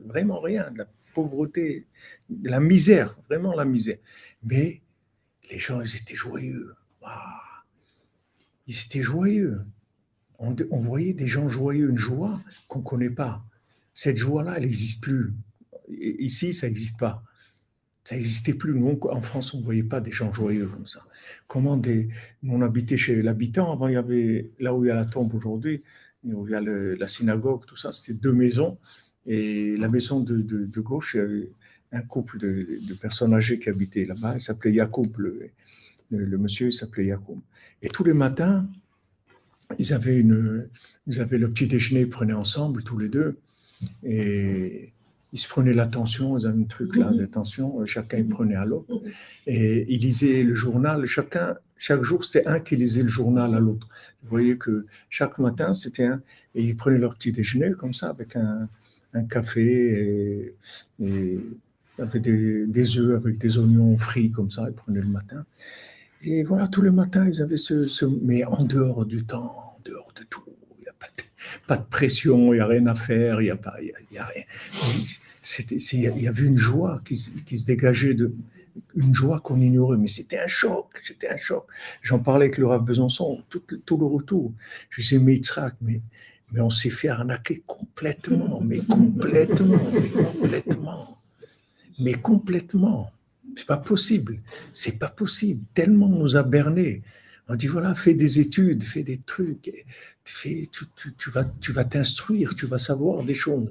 vraiment rien, de la pauvreté, de la misère, vraiment la misère. Mais les gens, ils étaient joyeux. Waouh, ils étaient joyeux. On voyait des gens joyeux, une joie qu'on ne connaît pas. Cette joie-là, elle n'existe plus. Ici, ça n'existe pas. Ça n'existait plus. Nous, en France, on ne voyait pas des gens joyeux comme ça. Nous, on habitait chez l'habitant. Avant, il y avait, là où il y a la tombe aujourd'hui, où il y a la synagogue, tout ça, c'était 2 maisons. Et la maison de gauche, il y avait un couple de personnes âgées qui habitaient là-bas. Il s'appelait Yacoub. Le monsieur, il s'appelait Yacoub. Et tous les matins, ils avaient le petit déjeuner, ils prenaient ensemble, tous les deux. Et ils se prenaient l'attention, ils avaient un truc là d'attention, chacun il prenait à l'autre. Et ils lisaient le journal, chaque jour c'était un qui lisait le journal à l'autre. Vous voyez que chaque matin c'était un, et ils prenaient leur petit déjeuner comme ça, avec un café et avec des œufs, avec des oignons frits comme ça, ils prenaient le matin. Et voilà, tous les matins, ils avaient mais en dehors du temps, en dehors de tout. Il n'y a pas de pression, il n'y a rien à faire, il y a rien. Il y avait une joie qui se dégageait, une joie qu'on ignorait, mais c'était un choc. J'en parlais avec le Rav Besançon, tout le retour. Je disais, mais Yitzhak, mais on s'est fait arnaquer complètement. C'est pas possible. Tellement on nous a bernés. On dit voilà, fais des études, fais des trucs, tu vas t'instruire, tu vas savoir des choses.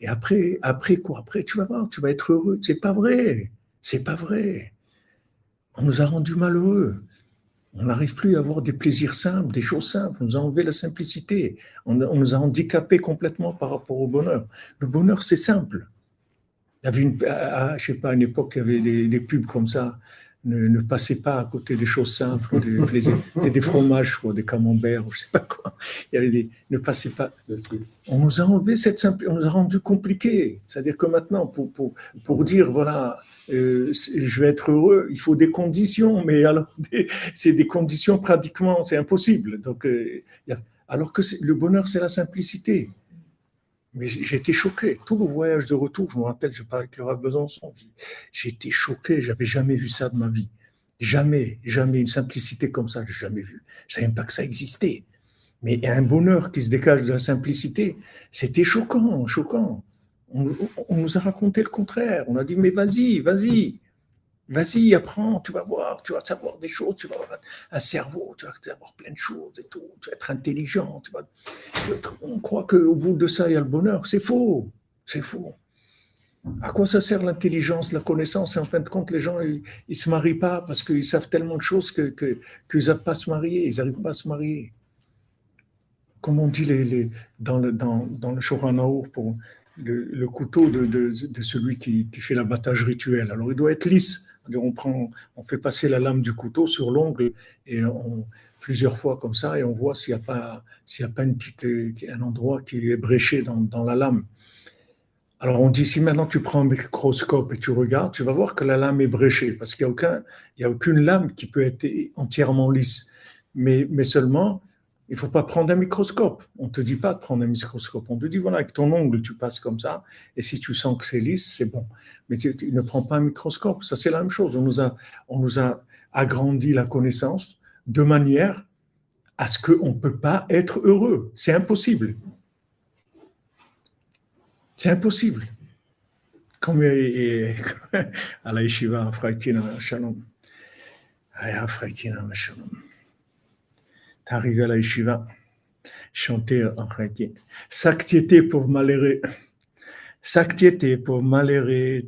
Et après quoi? Après, tu vas voir, tu vas être heureux. C'est pas vrai. On nous a rendus malheureux. On n'arrive plus à avoir des plaisirs simples, des choses simples. On nous a enlevé la simplicité. On nous a handicapés complètement par rapport au bonheur. Le bonheur, c'est simple. Il y avait je sais pas, à une époque, il y avait des pubs comme ça. Ne passez pas à côté des choses simples, des plaisirs. C'était des fromages, quoi, des camemberts, je sais pas quoi. Il y avait ne passez pas. On nous a enlevé on nous a rendu compliqué. C'est-à-dire que maintenant, pour dire, voilà, je vais être heureux, il faut des conditions, mais alors, c'est des conditions pratiquement, c'est impossible. Donc, alors que le bonheur, c'est la simplicité. Mais j'étais choqué. Tout le voyage de retour, je me rappelle, je parlais avec le Rav Besançon, j'étais choqué, j'avais jamais vu ça de ma vie. Jamais une simplicité comme ça, j'ai jamais vu. Je savais même pas que ça existait. Mais il y a un bonheur qui se dégage de la simplicité. C'était choquant. On nous a raconté le contraire. On a dit, mais vas-y, apprends, tu vas voir, tu vas savoir des choses, tu vas avoir un cerveau, tu vas savoir plein de choses et tout, tu vas être intelligent. On croit qu'au bout de ça, il y a le bonheur. C'est faux. À quoi ça sert l'intelligence, la connaissance? Et en fin de compte, les gens, ils ne se marient pas parce qu'ils savent tellement de choses qu'ils ne savent pas se marier, ils n'arrivent pas à se marier. Comme on dit dans le Shulchan Arour, pour le couteau de celui qui fait l'abattage rituel. Alors, il doit être lisse. On fait passer la lame du couteau sur l'ongle et plusieurs fois comme ça, et on voit s'il n'y a pas un endroit qui est bréché dans la lame. Alors, on dit, si maintenant tu prends un microscope et tu regardes, tu vas voir que la lame est bréchée, parce qu'il n'y a aucune lame qui peut être entièrement lisse. Mais seulement, il ne faut pas prendre un microscope. On ne te dit pas de prendre un microscope. On te dit, voilà, avec ton ongle, tu passes comme ça, et si tu sens que c'est lisse, c'est bon. Mais tu ne prends pas un microscope. Ça, c'est la même chose. On nous a agrandi la connaissance de manière à ce qu'on ne peut pas être heureux. C'est impossible. C'est impossible. Comme à la yeshiva, Afraïkina, Shalom. Afraïkina, Shalom. T'es arrivé à la yeshiva, chanter en Afraïkina. Saktiété pour malheureux. Saktiété pour malheureux.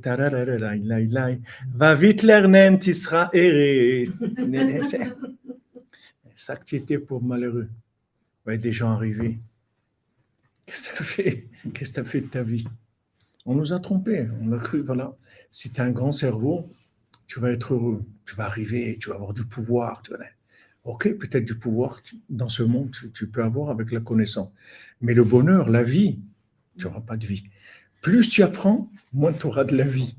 Va vite lernen, tu seras erré. Saktiété pour malheureux. Ouais, des gens arrivés. Qu'est-ce que tu as fait? Qu'est-ce que tu as fait de ta vie? On nous a trompés, on a cru, voilà. Si tu as un grand cerveau, tu vas être heureux, tu vas arriver, tu vas avoir du pouvoir. Ok, peut-être du pouvoir dans ce monde, tu peux avoir avec la connaissance. Mais le bonheur, la vie, tu n'auras pas de vie. Plus tu apprends, moins tu auras de la vie.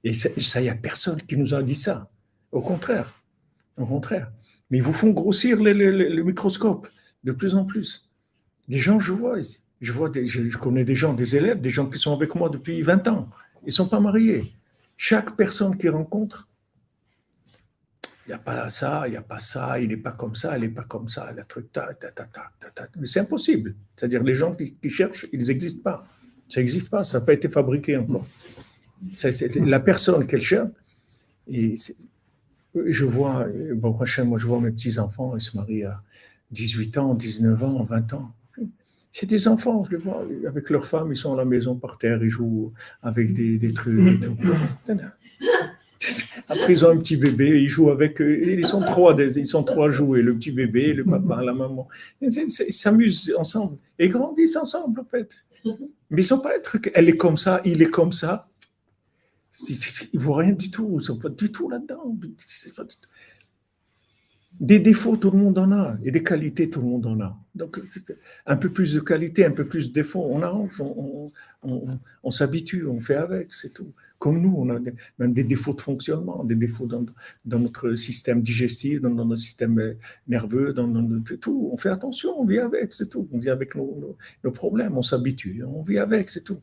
Et ça, il n'y a personne qui nous a dit ça. Au contraire. Au contraire. Mais ils vous font grossir le microscope de plus en plus. Les gens, je connais des gens, des élèves, des gens qui sont avec moi depuis 20 ans. Ils ne sont pas mariés. Chaque personne qu'ils rencontrent, il n'y a pas ça, il n'y a pas ça, il n'est pas comme ça, elle n'est pas comme ça, le truc, Mais c'est impossible. C'est-à-dire, les gens qui cherchent, ils n'existent pas. Ça n'existe pas, ça n'a pas été fabriqué encore. C'est la personne qu'elle cherche. Et je vois, bon, prochain, moi, je vois mes petits-enfants, ils se marient à 18 ans, 19 ans, 20 ans. C'est des enfants, je les vois, avec leurs femmes, ils sont à la maison par terre, ils jouent avec des trucs et tout. Après, ils ont un petit bébé, ils jouent avec eux. Ils sont trois à jouer, le petit bébé, le papa, la maman. Ils s'amusent ensemble et grandissent ensemble, en fait. Mais ils ne sont pas être elle est comme ça, il est comme ça. Ils ne voient rien du tout, ils ne sont pas du tout là-dedans. Des défauts, tout le monde en a, et des qualités, tout le monde en a. Donc, un peu plus de qualité, un peu plus de défauts, on arrange, on s'habitue, on fait avec, c'est tout. Comme nous, on a même des défauts de fonctionnement, des défauts dans notre système digestif, dans notre système nerveux, dans tout. On fait attention, on vit avec, c'est tout. On vit avec nos problèmes, on s'habitue, on vit avec, c'est tout.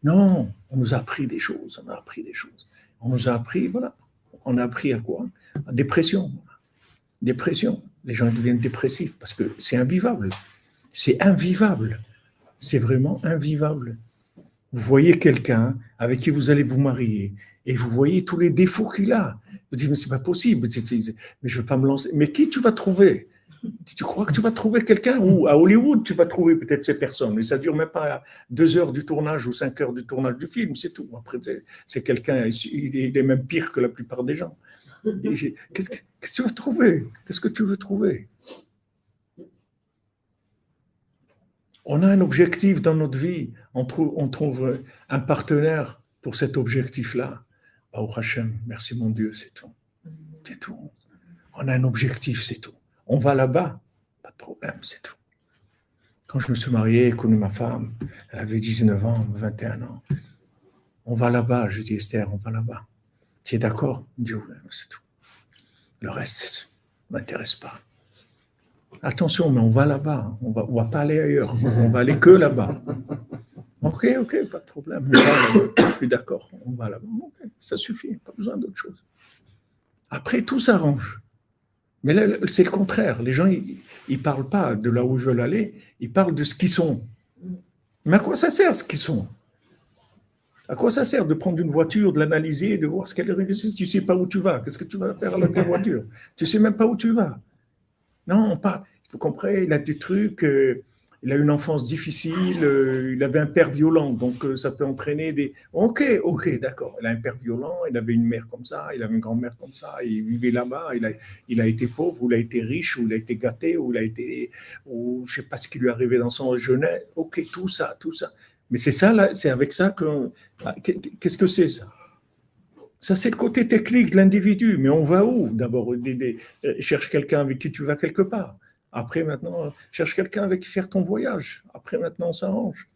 Non, on nous a appris des choses, on a appris des choses. On nous a appris, voilà. On a appris à quoi? À dépression. Dépression. Les gens deviennent dépressifs parce que c'est invivable. C'est invivable. C'est vraiment invivable. Vous voyez quelqu'un avec qui vous allez vous marier et vous voyez tous les défauts qu'il a. Vous dites, mais c'est pas possible. Mais je ne veux pas me lancer. Mais qui tu vas trouver? Tu crois que tu vas trouver quelqu'un ou à Hollywood, tu vas trouver peut-être ces personnes. Mais ça ne dure même pas 2 heures du tournage ou 5 heures du tournage du film, c'est tout. Après, c'est quelqu'un, il est même pire que la plupart des gens. Qu'est-ce que tu vas trouver? Qu'est-ce que tu veux trouver? On a un objectif dans notre vie. On trouve un partenaire pour cet objectif-là. Baruch Hashem, merci mon Dieu, c'est tout. C'est tout. On a un objectif, c'est tout. On va là-bas, pas de problème, c'est tout. Quand je me suis marié, connu ma femme, elle avait 19 ans, 21 ans. On va là-bas, je dis Esther, on va là-bas. Tu es d'accord? Dieu, c'est tout. Le reste ne m'intéresse pas. Attention, mais on va là-bas. On va pas aller ailleurs. On va aller que là-bas. Ok, pas de problème. Je suis d'accord. On va là-bas. Okay, ça suffit. Pas besoin d'autre chose. Après, tout s'arrange. Mais là, c'est le contraire. Les gens, ils ne parlent pas de là où ils veulent aller. Ils parlent de ce qu'ils sont. Mais à quoi ça sert ce qu'ils sont? À quoi ça sert de prendre une voiture, de l'analyser, de voir ce qu'elle est? Si tu ne sais pas où tu vas, qu'est-ce que tu vas faire avec la voiture? Tu ne sais même pas où tu vas. Non, on parle. Vous comprenez, il a des trucs, il a une enfance difficile, il avait un père violent, donc ça peut entraîner des. Ok, d'accord. Il a un père violent, il avait une mère comme ça, il avait une grand-mère comme ça, il vivait là-bas, il a été pauvre, ou il a été riche, ou il a été gâté, ou je ne sais pas ce qui lui est arrivé dans son jeunesse. Ok, tout ça. Mais c'est ça, là, c'est avec ça que. Qu'est-ce que c'est ça? Ça, c'est le côté technique de l'individu. Mais on va où? D'abord, cherche quelqu'un avec qui tu vas quelque part. Après, maintenant, cherche quelqu'un avec qui faire ton voyage. Après, maintenant, on s'arrange.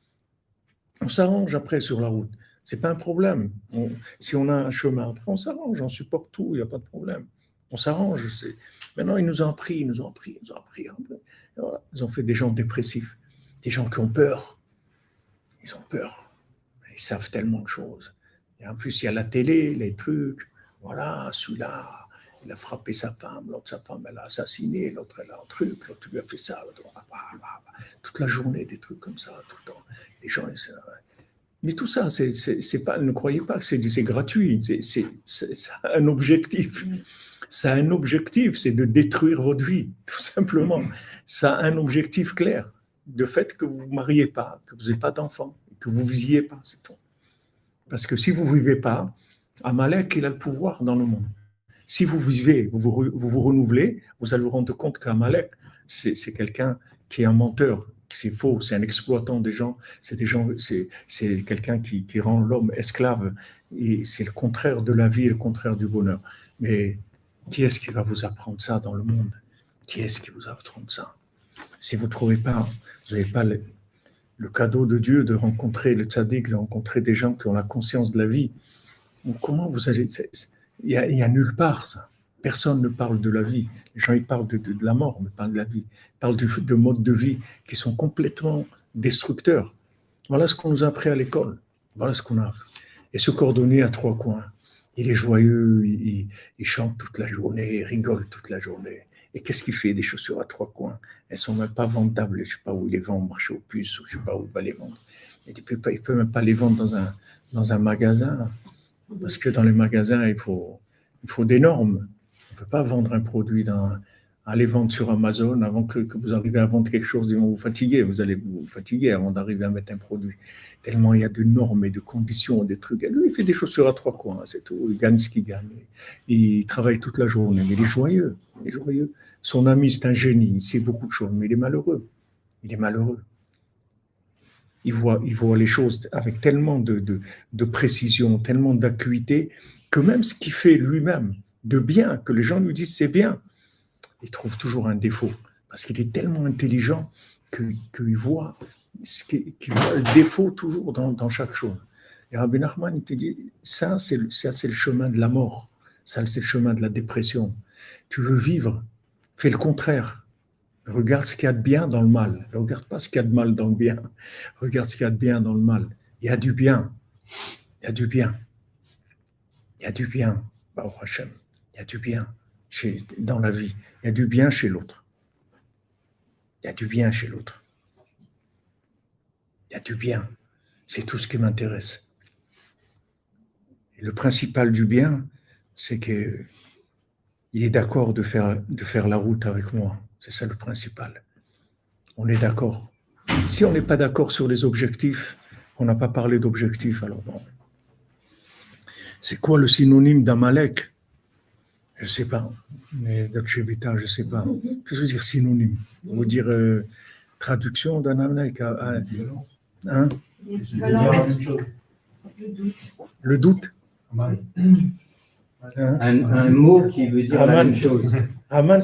On s'arrange après sur la route. Ce n'est pas un problème. Si on a un chemin, après, on s'arrange. On supporte tout. Il n'y a pas de problème. On s'arrange. Maintenant, ils nous ont appris. Voilà. Ils ont fait des gens dépressifs. Des gens qui ont peur. Ils ont peur. Ils savent tellement de choses. Et en plus, il y a la télé, les trucs. Voilà, celui-là, il a frappé sa femme, l'autre, sa femme, elle a assassiné, l'autre, elle a un truc, l'autre lui a fait ça. Toute la journée, des trucs comme ça, tout le temps. Les gens, mais tout ça, c'est pas, ne croyez pas que c'est gratuit. Ça a un objectif. Ça a un objectif, c'est de détruire votre vie, tout simplement. Ça a un objectif clair. Le fait que vous ne vous mariez pas, que vous n'ayez pas d'enfants, que vous ne visiez pas, c'est tout. Parce que si vous ne vivez pas, Amalek, il a le pouvoir dans le monde. Si vous vivez, vous vous renouvelez, vous allez vous rendre compte qu'Amalek, c'est quelqu'un qui est un menteur, c'est faux, c'est un exploitant des gens, c'est quelqu'un qui rend l'homme esclave, et c'est le contraire de la vie et le contraire du bonheur. Mais qui est-ce qui va vous apprendre ça dans le monde? Qui est-ce qui vous apprend ça? Si vous ne trouvez pas, vous n'avez pas le cadeau de Dieu de rencontrer le tzaddik, de rencontrer des gens qui ont la conscience de la vie, comment vous allez... Il y a nulle part ça. Personne ne parle de la vie. Les gens, ils parlent de la mort, mais pas de la vie. Ils parlent de modes de vie qui sont complètement destructeurs. Voilà ce qu'on nous a appris à l'école. Voilà ce qu'on a. Et ce cordonnier à trois coins, il est joyeux, il chante toute la journée, il rigole toute la journée. Et qu'est-ce qu'il fait des chaussures à trois coins? Elles ne sont même pas vendables. Je ne sais pas où il les vend au marché aux puces, ou je ne sais pas où il va les vendre. Il ne peut même pas les vendre dans un magasin, parce que dans les magasins, il faut des normes. On ne peut pas vendre un produit, aller vendre sur Amazon avant que vous arrivez à vendre quelque chose, ils vont vous fatiguer. Vous allez vous fatiguer avant d'arriver à mettre un produit. Tellement il y a de normes et de conditions, des trucs. Lui, il fait des chaussures à trois coins, c'est tout. Il gagne ce qu'il gagne. Il travaille toute la journée, mais il est joyeux. Il est joyeux. Son ami, c'est un génie, il sait beaucoup de choses, mais il est malheureux. Il est malheureux. Il voit les choses avec tellement de précision, tellement d'acuité, que même ce qu'il fait lui-même de bien, que les gens lui disent c'est bien, il trouve toujours un défaut, parce qu'il est tellement intelligent qu'il voit le défaut toujours dans chaque chose. Et Rabbi Nachman, il te dit, ça c'est le chemin de la mort, ça c'est le chemin de la dépression. Tu veux vivre, fais le contraire. Regarde ce qu'il y a de bien dans le mal. Ne regarde pas ce qu'il y a de mal dans le bien. Regarde ce qu'il y a de bien dans le mal. Il y a du bien. Il y a du bien. Il y a du bien. Baruch Hashem. Il y a du bien dans la vie. Il y a du bien chez l'autre. Il y a du bien chez l'autre. Il y a du bien. C'est tout ce qui m'intéresse. Et le principal du bien, c'est qu'il est d'accord de faire la route avec moi. C'est ça le principal. On est d'accord. Si on n'est pas d'accord sur les objectifs, on n'a pas parlé d'objectifs, alors bon. C'est quoi le synonyme d'Amalek? Je ne sais pas. Mais d'Akshebita, je ne sais pas. Qu'est-ce que ça veut dire synonyme? On veut dire traduction d'Amalek. Hein? Le doute. Hein? Un mot qui veut dire la même chose. Aman,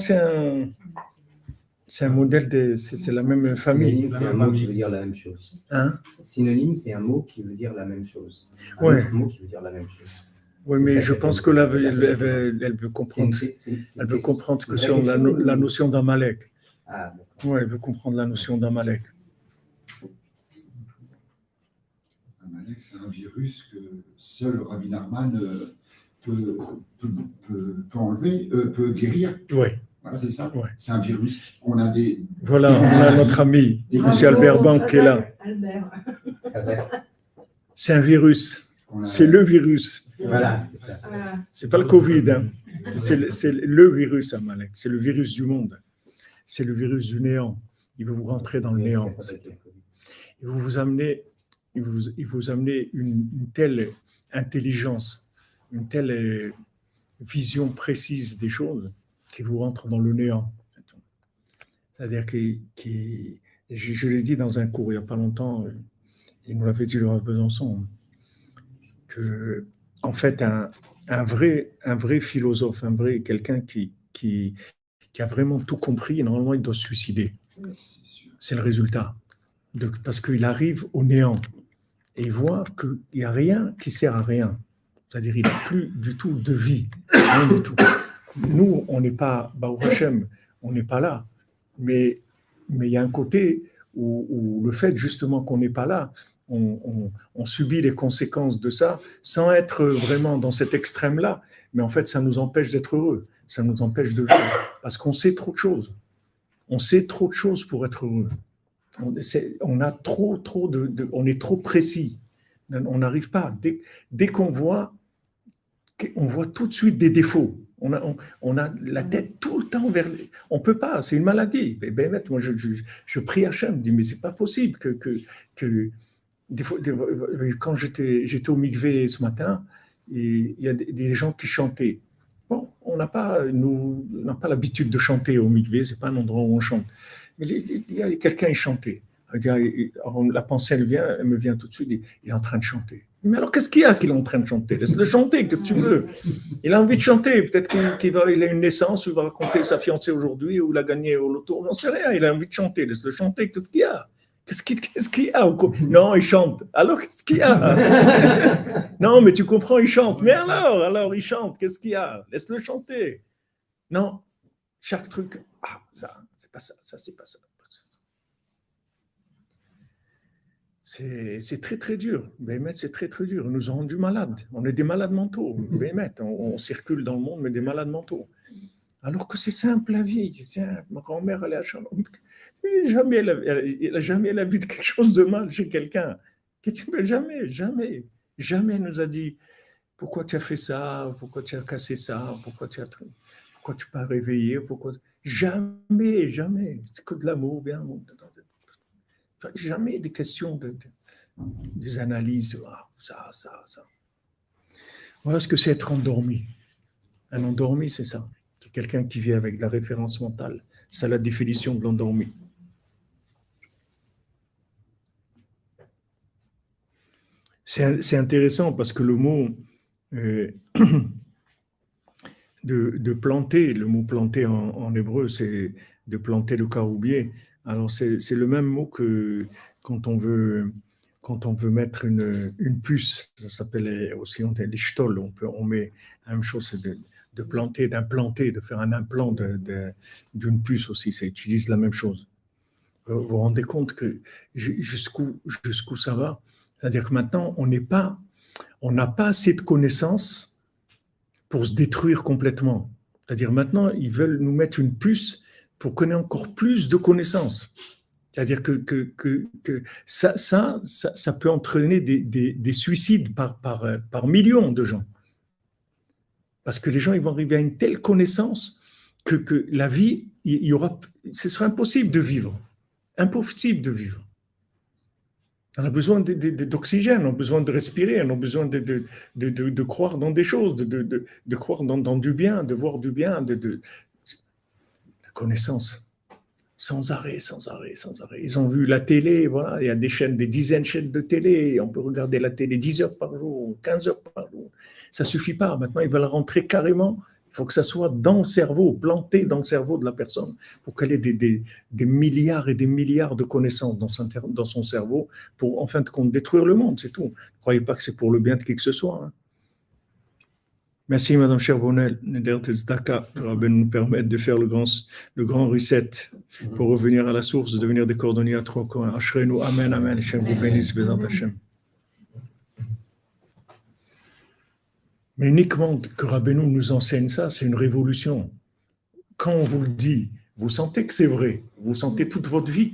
c'est un modèle, c'est la même famille. Synonyme, c'est un mot qui veut dire la même chose. Hein? Synonyme, c'est un mot qui veut dire la même chose. Un mot qui veut dire la même chose. Oui, mais je pense que là, elle veut comprendre. Elle veut comprendre que sur la notion d'Amalek. Ah, oui, elle veut comprendre la notion d'Amalek. Amalek, c'est un virus que seul Rabbi Nachman peut enlever, peut guérir. Oui. Voilà, c'est ça. Ouais. C'est un virus. On a des. Voilà, on a notre ami, M. Albert Bank, qui est là. C'est un virus. C'est le virus. Voilà, c'est ça. C'est pas le Covid. Hein. C'est le virus, Amalek. C'est le virus du monde. C'est le virus du néant. Il veut vous rentrer dans le néant. Il veut vous amener, une telle intelligence, une telle vision précise des choses qui vous rentre dans le néant. C'est-à-dire je l'ai dit dans un cours il n'y a pas longtemps, il nous l'avait dit le Rav Besançon, que en fait un vrai philosophe, quelqu'un qui a vraiment tout compris, normalement il doit se suicider. C'est le résultat. Parce qu'il arrive au néant et il voit qu'il n'y a rien qui sert à rien. C'est-à-dire qu'il n'a plus du tout de vie. Rien du tout. Nous, on n'est pas, Baruch Hashem, on n'est pas là. Mais il y a un côté où le fait justement qu'on n'est pas là, on subit les conséquences de ça sans être vraiment dans cet extrême-là. Mais en fait, ça nous empêche d'être heureux. Ça nous empêche de vivre. Parce qu'on sait trop de choses. On sait trop de choses pour être heureux. On a on est trop précis. On n'arrive pas. Dès qu'on voit, on voit tout de suite des défauts. On a la tête tout le temps vers... On peut pas, c'est une maladie. Moi, je prie Hachem, je dis, mais c'est pas possible que des fois, quand j'étais au mikvé ce matin, il y a des gens qui chantaient. Bon, on n'a pas l'habitude de chanter au mikvé, c'est pas un endroit où on chante. Mais il y a quelqu'un qui chantait. Alors, la pensée, elle me vient tout de suite, il est en train de chanter. Mais alors, qu'est-ce qu'il y a qu'il est en train de chanter? Laisse-le chanter, qu'est-ce que tu veux? Il a envie de chanter, peut-être qu'il a une naissance, ou il va raconter sa fiancée aujourd'hui, ou il a gagné au loto, j'en sais rien, il a envie de chanter, laisse-le chanter, qu'est-ce qu'il y a? Qu'est-ce qu'il y a? Non, il chante. Alors, qu'est-ce qu'il y a? Non, mais tu comprends, il chante. Mais alors, il chante, qu'est-ce qu'il y a? Laisse-le chanter. Non, chaque truc, ça, c'est pas ça, c'est pas ça. C'est très, très dur. Béhémet, c'est très, très dur. Ils nous ont rendus malades. On est des malades mentaux. Béhémet, on circule dans le monde, mais des malades mentaux. Alors que c'est simple la vie. C'est simple. Ma grand-mère, elle est à Shalom. Jamais elle a vu quelque chose de mal chez quelqu'un. Jamais elle nous a dit pourquoi tu as fait ça, pourquoi tu as cassé ça, pourquoi tu pas réveillé, Jamais. C'est que de l'amour, bien. Jamais des questions, des analyses. Ça. Voilà ce que c'est être endormi. Un endormi, c'est ça. C'est quelqu'un qui vit avec de la référence mentale. C'est la définition de l'endormi. C'est intéressant parce que le mot de planter, le mot planter en hébreu, c'est de planter le caroubier. Alors c'est le même mot que quand on veut mettre une puce, ça s'appelle aussi les shtol, on met la même chose, c'est de planter, d'implanter, de faire un implant d'une puce aussi, ça utilise la même chose. Vous vous rendez compte que jusqu'où ça va? C'est-à-dire que maintenant, on n'a pas assez de connaissances pour se détruire complètement. C'est-à-dire maintenant, ils veulent nous mettre une puce pour qu'on ait encore plus de connaissances. C'est-à-dire que ça peut entraîner des suicides par millions de gens. Parce que les gens, ils vont arriver à une telle connaissance que la vie, ce sera impossible de vivre. Impossible de vivre. On a besoin d'oxygène, on a besoin de respirer, on a besoin de croire dans des choses, de croire dans du bien, de voir du bien, la connaissance. Sans arrêt. Ils ont vu la télé, voilà, il y a des dizaines de chaînes de télé, on peut regarder la télé 10 heures par jour, 15 heures par jour. Ça ne suffit pas, maintenant ils veulent rentrer carrément. Il faut que ça soit dans le cerveau, planté dans le cerveau de la personne, pour qu'elle ait des milliards et des milliards de connaissances dans son cerveau, pour en fin de compte détruire le monde, c'est tout. Ne croyez pas que c'est pour le bien de qui que ce soit. Hein. Merci Madame Cherbonnel, tu vas nous permettre de faire le grand reset pour revenir à la source, de devenir des cordonniers à trois coins. Ashrenu, amen, Hashem vous bénisse, Bézant Hashem. Mais uniquement que Rabbeinu nous enseigne ça, c'est une révolution. Quand on vous le dit, vous sentez que c'est vrai, vous sentez toute votre vie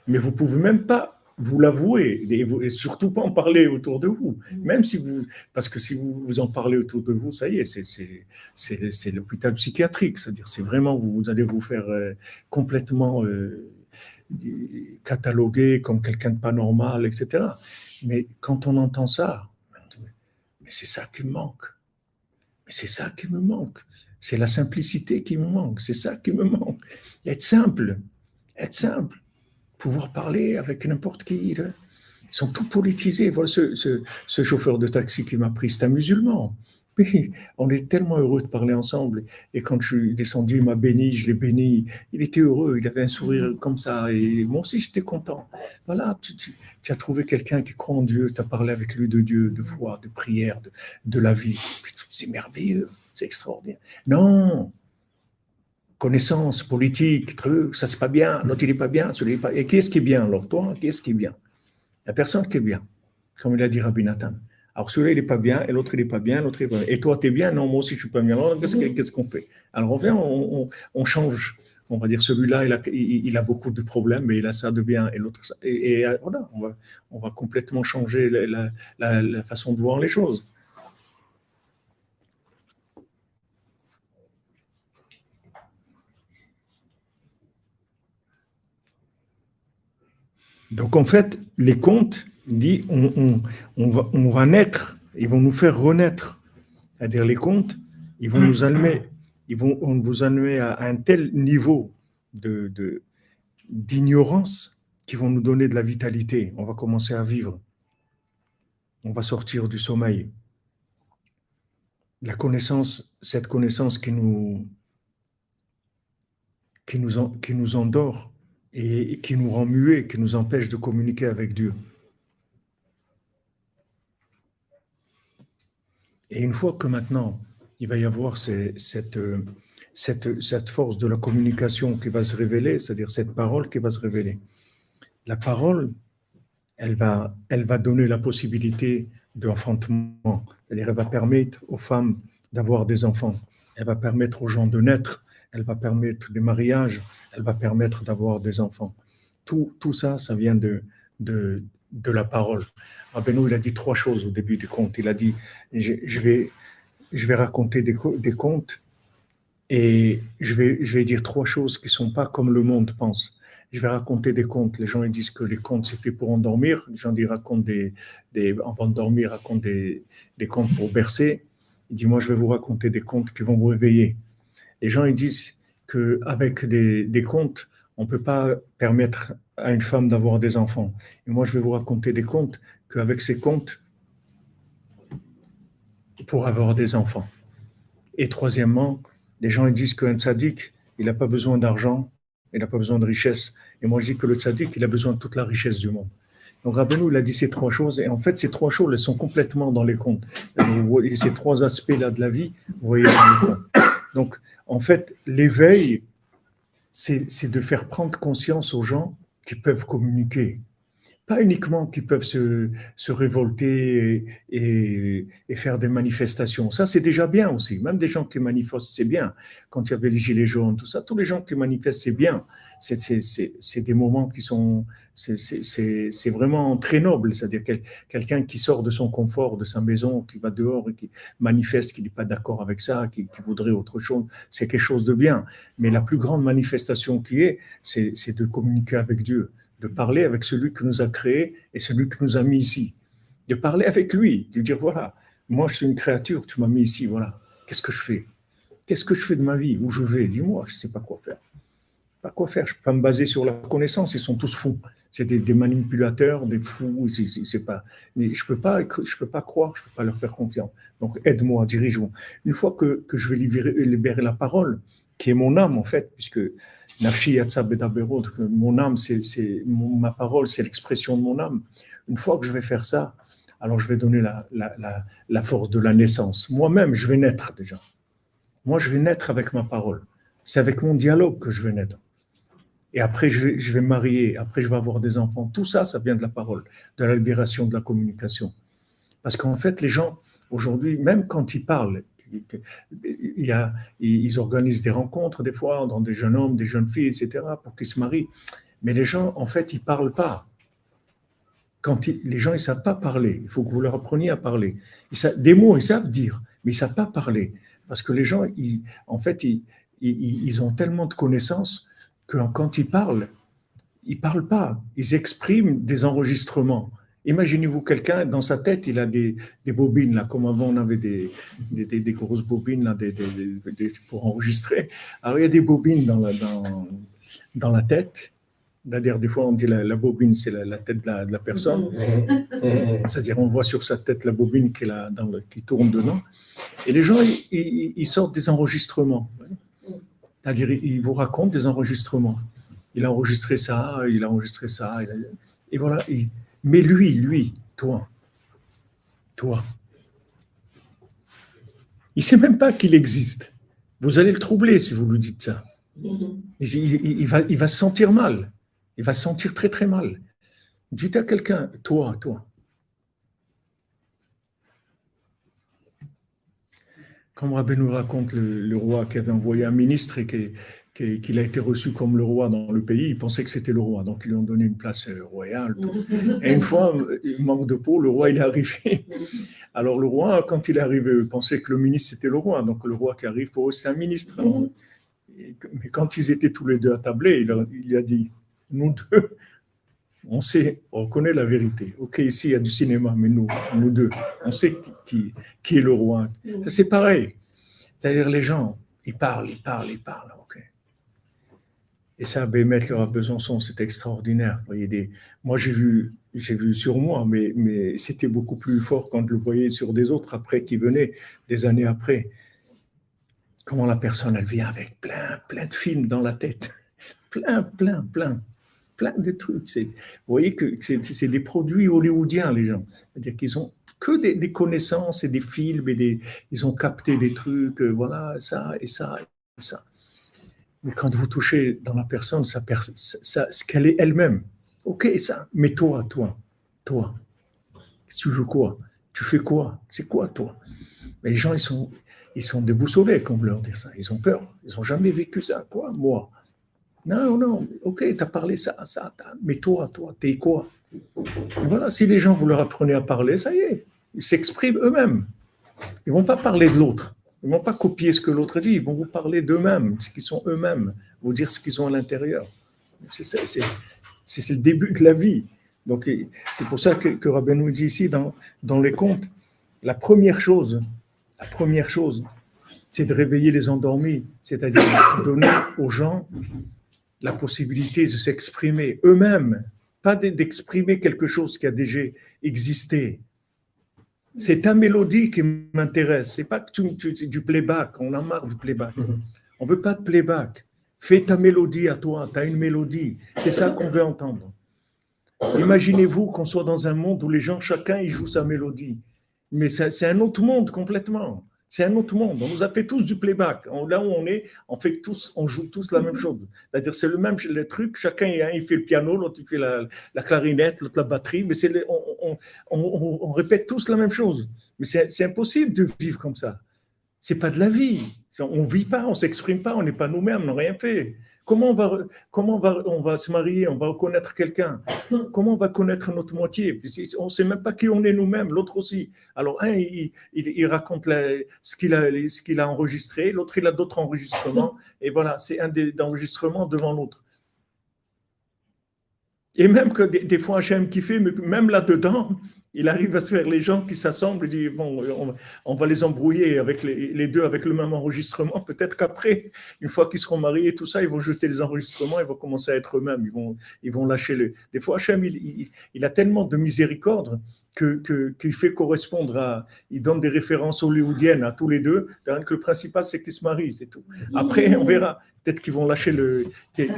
mais vous ne pouvez même pas vous l'avouer, et surtout pas en parler autour de vous. Même parce que si vous en parlez autour de vous, ça y est, c'est l'hôpital psychiatrique, c'est-à-dire c'est vraiment, vous allez vous faire complètement cataloguer comme quelqu'un de pas normal, etc. Mais quand on entend ça, mais c'est ça qui me manque. C'est ça qui me manque. C'est la simplicité qui me manque. C'est ça qui me manque. Être simple. Pouvoir parler avec n'importe qui. Ils sont tout politisés. Voilà ce chauffeur de taxi qui m'a pris, c'est un musulman. Mais on est tellement heureux de parler ensemble. Et quand je suis descendu, il m'a béni, je l'ai béni. Il était heureux, il avait un sourire comme ça. Et moi aussi, j'étais content. Voilà, tu as trouvé quelqu'un qui croit en Dieu, tu as parlé avec lui de Dieu, de foi, de prière, de la vie. C'est merveilleux, c'est extraordinaire. Non, connaissance, politique, truc, ça c'est pas bien, l'autre il est pas bien, celui-là il est pas. Et qui est-ce qui est bien alors? Toi, qui est-ce qui est bien? La personne qui est bien, comme il a dit Rabbi Nathan. Alors celui-là il est pas bien, et l'autre il est pas bien, l'autre il est pas bien. Et toi tu es bien? Non, moi aussi je suis pas bien. Alors qu'est-ce qu'on fait? Alors on change. On va dire celui-là il a beaucoup de problèmes, mais il a ça de bien, et l'autre ça. Et voilà, on va complètement changer la façon de voir les choses. Donc en fait, les contes, dit, on va naître, ils vont nous faire renaître. C'est-à-dire les contes, ils vont nous amener, vous amener à un tel niveau d'ignorance qui vont nous donner de la vitalité. On va commencer à vivre. On va sortir du sommeil. La connaissance, cette connaissance qui nous endort et qui nous rend muets, qui nous empêche de communiquer avec Dieu. Et une fois que maintenant, il va y avoir cette force de la communication qui va se révéler, c'est-à-dire cette parole qui va se révéler. La parole, elle va donner la possibilité d'enfantement, c'est-à-dire elle va permettre aux femmes d'avoir des enfants, elle va permettre aux gens de naître, elle va permettre des mariages, elle va permettre d'avoir des enfants. Tout ça, ça vient de la parole. Rabbeinu, il a dit 3 choses au début du conte. Il a dit, je vais raconter des contes et je vais dire 3 choses qui ne sont pas comme le monde pense. Je vais raconter des contes. Les gens ils disent que les contes, c'est fait pour endormir. Les gens ils racontent avant de dormir, ils racontent des contes pour bercer. Il dit, moi, je vais vous raconter des contes qui vont vous réveiller. Les gens ils disent qu'avec des contes, on ne peut pas permettre à une femme d'avoir des enfants. Et moi, je vais vous raconter des contes qu'avec ces contes, pour avoir des enfants. Et troisièmement, les gens ils disent qu'un tzaddik, il n'a pas besoin d'argent, il n'a pas besoin de richesse. Et moi, je dis que le tzaddik, il a besoin de toute la richesse du monde. Donc, Rabbeinu, il a dit ces 3 choses. Et en fait, ces 3 choses, elles sont complètement dans les contes. Vous voyez, ces 3 aspects-là de la vie, vous voyez dans les contes. Donc, en fait, l'éveil, c'est de faire prendre conscience aux gens qui peuvent communiquer. Pas uniquement qui peuvent se révolter et faire des manifestations. Ça, c'est déjà bien aussi. Même des gens qui manifestent, c'est bien. Quand il y avait les gilets jaunes, tout ça, tous les gens qui manifestent, c'est bien. C'est des moments qui sont... C'est vraiment très noble. C'est-à-dire quelqu'un qui sort de son confort, de sa maison, qui va dehors et qui manifeste, qui n'est pas d'accord avec ça, qui voudrait autre chose, c'est quelque chose de bien. Mais la plus grande manifestation qui est, c'est de communiquer avec Dieu, de parler avec celui qui nous a créés et celui qui nous a mis ici. De parler avec lui, de lui dire, voilà, moi je suis une créature, tu m'as mis ici, voilà. Qu'est-ce que je fais? Qu'est-ce que je fais de ma vie? Où je vais? Dis-moi, je ne sais pas quoi faire. Pas quoi faire, je ne peux pas me baser sur la connaissance, ils sont tous fous. C'est des manipulateurs, des fous, c'est pas, je ne peux pas croire, je ne peux pas leur faire confiance. Donc aide-moi, dirige-moi. Une fois que je vais libérer la parole, qui est mon âme en fait, puisque Nafshi Yatsa Bedaberot, mon âme, ma parole, c'est l'expression de mon âme. Une fois que je vais faire ça, alors je vais donner la force de la naissance. Moi-même, je vais naître déjà. Moi, je vais naître avec ma parole. C'est avec mon dialogue que je vais naître. Et après, je vais me marier, après, je vais avoir des enfants. Tout ça, ça vient de la parole, de la libération de la communication. Parce qu'en fait, les gens, aujourd'hui, même quand ils parlent, ils organisent des rencontres, des fois, dans des jeunes hommes, des jeunes filles, etc., pour qu'ils se marient. Mais les gens, en fait, ils ne parlent pas. Les gens, ils ne savent pas parler. Il faut que vous leur appreniez à parler. Des mots, ils savent dire, mais ils ne savent pas parler. Parce que les gens, en fait, ils ont tellement de connaissances que quand ils parlent pas. Ils expriment des enregistrements. Imaginez-vous quelqu'un, dans sa tête, il a des bobines, là, comme avant on avait des grosses bobines là, pour enregistrer. Alors il y a des bobines dans la tête. C'est-à-dire, des fois, on dit la bobine, c'est la tête de la personne. C'est-à-dire, on voit sur sa tête la bobine qui tourne dedans. Et les gens, ils sortent des enregistrements. C'est-à-dire, ils vous racontent des enregistrements. Il a enregistré ça, il a enregistré ça. Et voilà. Mais lui, toi, il ne sait même pas qu'il existe. Vous allez le troubler si vous lui dites ça. Il va se sentir mal. Il va se sentir très, très mal. Dites à quelqu'un, toi. Comme Rabbi nous raconte le roi qui avait envoyé un ministre et qu'il a été reçu comme le roi dans le pays, il pensait que c'était le roi, donc ils lui ont donné une place royale. Et une fois, il manque de peau, le roi il est arrivé. Alors le roi, quand il est arrivé, il pensait que le ministre c'était le roi, donc le roi qui arrive pour eux c'est un ministre. Alors, mais quand ils étaient tous les deux attablés, il a dit, nous deux, on connaît la vérité. Ok, ici il y a du cinéma, mais nous deux, on sait qui est le roi. Ça, c'est pareil. C'est-à-dire les gens, ils parlent. Ok. Et ça, Bémet, le Rav Besançon, c'est extraordinaire. Vous voyez, moi, j'ai vu sur moi, mais c'était beaucoup plus fort quand je le voyais sur des autres après qui venaient, des années après. Comment la personne, elle vient avec plein de films dans la tête. Plein de trucs. Vous voyez que c'est des produits hollywoodiens, les gens. C'est-à-dire qu'ils ont que des connaissances et des films, ils ont capté des trucs, voilà, ça et ça et ça. Mais quand vous touchez dans la personne, ce qu'elle est elle-même, ok, ça, mais toi, tu veux quoi? Tu fais quoi? C'est quoi, toi? Mais les gens, ils sont déboussolés quand vous leur dites ça. Ils ont peur. Ils n'ont jamais vécu ça. Quoi? Moi? Non, ok, tu as parlé ça, mais toi, t'es quoi? Et voilà, si les gens, vous leur apprenez à parler, ça y est, ils s'expriment eux-mêmes. Ils ne vont pas parler de l'autre. Ils ne vont pas copier ce que l'autre dit. Ils vont vous parler d'eux-mêmes, ce qu'ils sont eux-mêmes, vous dire ce qu'ils ont à l'intérieur. C'est le début de la vie. Donc, c'est pour ça que Rabbi nous dit ici, dans les contes, la première chose, c'est de réveiller les endormis, c'est-à-dire donner aux gens la possibilité de s'exprimer eux-mêmes, pas d'exprimer quelque chose qui a déjà existé. C'est ta mélodie qui m'intéresse, c'est pas que du playback, on a marre du playback. On veut pas de playback. Fais ta mélodie à toi, tu as une mélodie, c'est ça qu'on veut entendre. Imaginez-vous qu'on soit dans un monde où les gens, chacun, il joue sa mélodie. Mais c'est un autre monde complètement. C'est un autre monde. On nous a fait tous du playback. Là où on est, on joue tous la même chose. C'est-à-dire, c'est le truc. Chacun, il fait le piano, l'autre, il fait la clarinette, l'autre, la batterie. Mais on répète tous la même chose. Mais c'est impossible de vivre comme ça. C'est pas de la vie. On vit pas, on s'exprime pas, on n'est pas nous-mêmes, on n'a rien fait. Comment on va se marier, on va connaître quelqu'un? Comment on va connaître notre moitié? On ne sait même pas qui on est nous-mêmes, l'autre aussi. Alors, un, il raconte ce qu'il a enregistré, l'autre, il a d'autres enregistrements. Et voilà, c'est un enregistrements devant l'autre. Et même que des fois, Hachem qui fait, mais même là-dedans, il arrive à se faire les gens qui s'assemblent et disent, bon, on va les embrouiller avec les deux avec le même enregistrement. Peut-être qu'après, une fois qu'ils seront mariés, tout ça, ils vont jeter les enregistrements, ils vont commencer à être eux-mêmes, ils vont lâcher Des fois, Hachem, il a tellement de miséricorde qu'il fait correspondre il donne des références hollywoodiennes à tous les deux, que le principal, c'est qu'ils se marient, c'est tout. Après, on verra. Peut-être qu'ils vont lâcher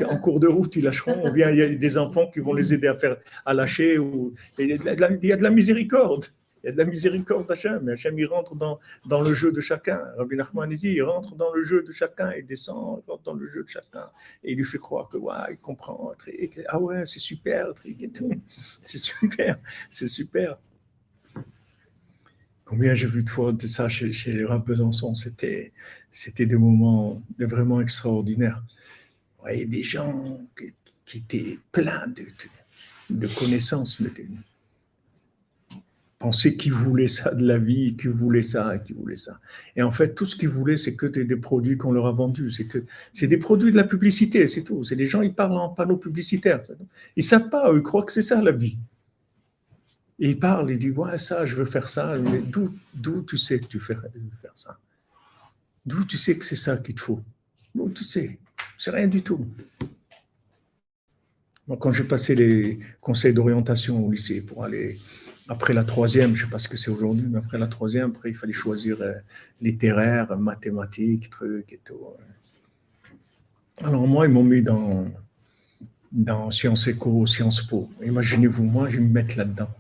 en cours de route, ils lâcheront, ou bien il y a des enfants qui vont les aider à lâcher. Il y a de la miséricorde. Il y a de la miséricorde d'Hachem. Hachem, il rentre dans le jeu de chacun. Rabbi Nachman dit, il rentre dans le jeu de chacun, il descend, il rentre dans le jeu de chacun. Et il lui fait croire que, il comprend. Ah ouais, c'est super, et tout. C'est super. Combien j'ai vu de fois de ça chez Rav Besançon, c'était des moments vraiment extraordinaires. Vous voyez, des gens qui étaient pleins de connaissances, pensaient qu'ils voulaient ça de la vie, qu'ils voulaient ça. Et en fait, tout ce qu'ils voulaient, c'est que des produits qu'on leur a vendus. C'est des produits de la publicité, c'est tout. C'est des gens, ils parlent en panneaux publicitaires. Ils ne savent pas, ils croient que c'est ça la vie. Et il parle, il dit, ouais, ça, je veux faire ça. Mais d'où tu sais que tu veux faire ça? D'où tu sais que c'est ça qu'il te faut? D'où tu sais? C'est rien du tout. Moi, quand j'ai passé les conseils d'orientation au lycée pour aller, après la troisième, je ne sais pas ce que c'est aujourd'hui, mais après la troisième, il fallait choisir littéraire, mathématiques, trucs et tout. Alors moi, ils m'ont mis dans Sciences Éco, Sciences Po. Imaginez-vous, moi, je vais me mettre là-dedans.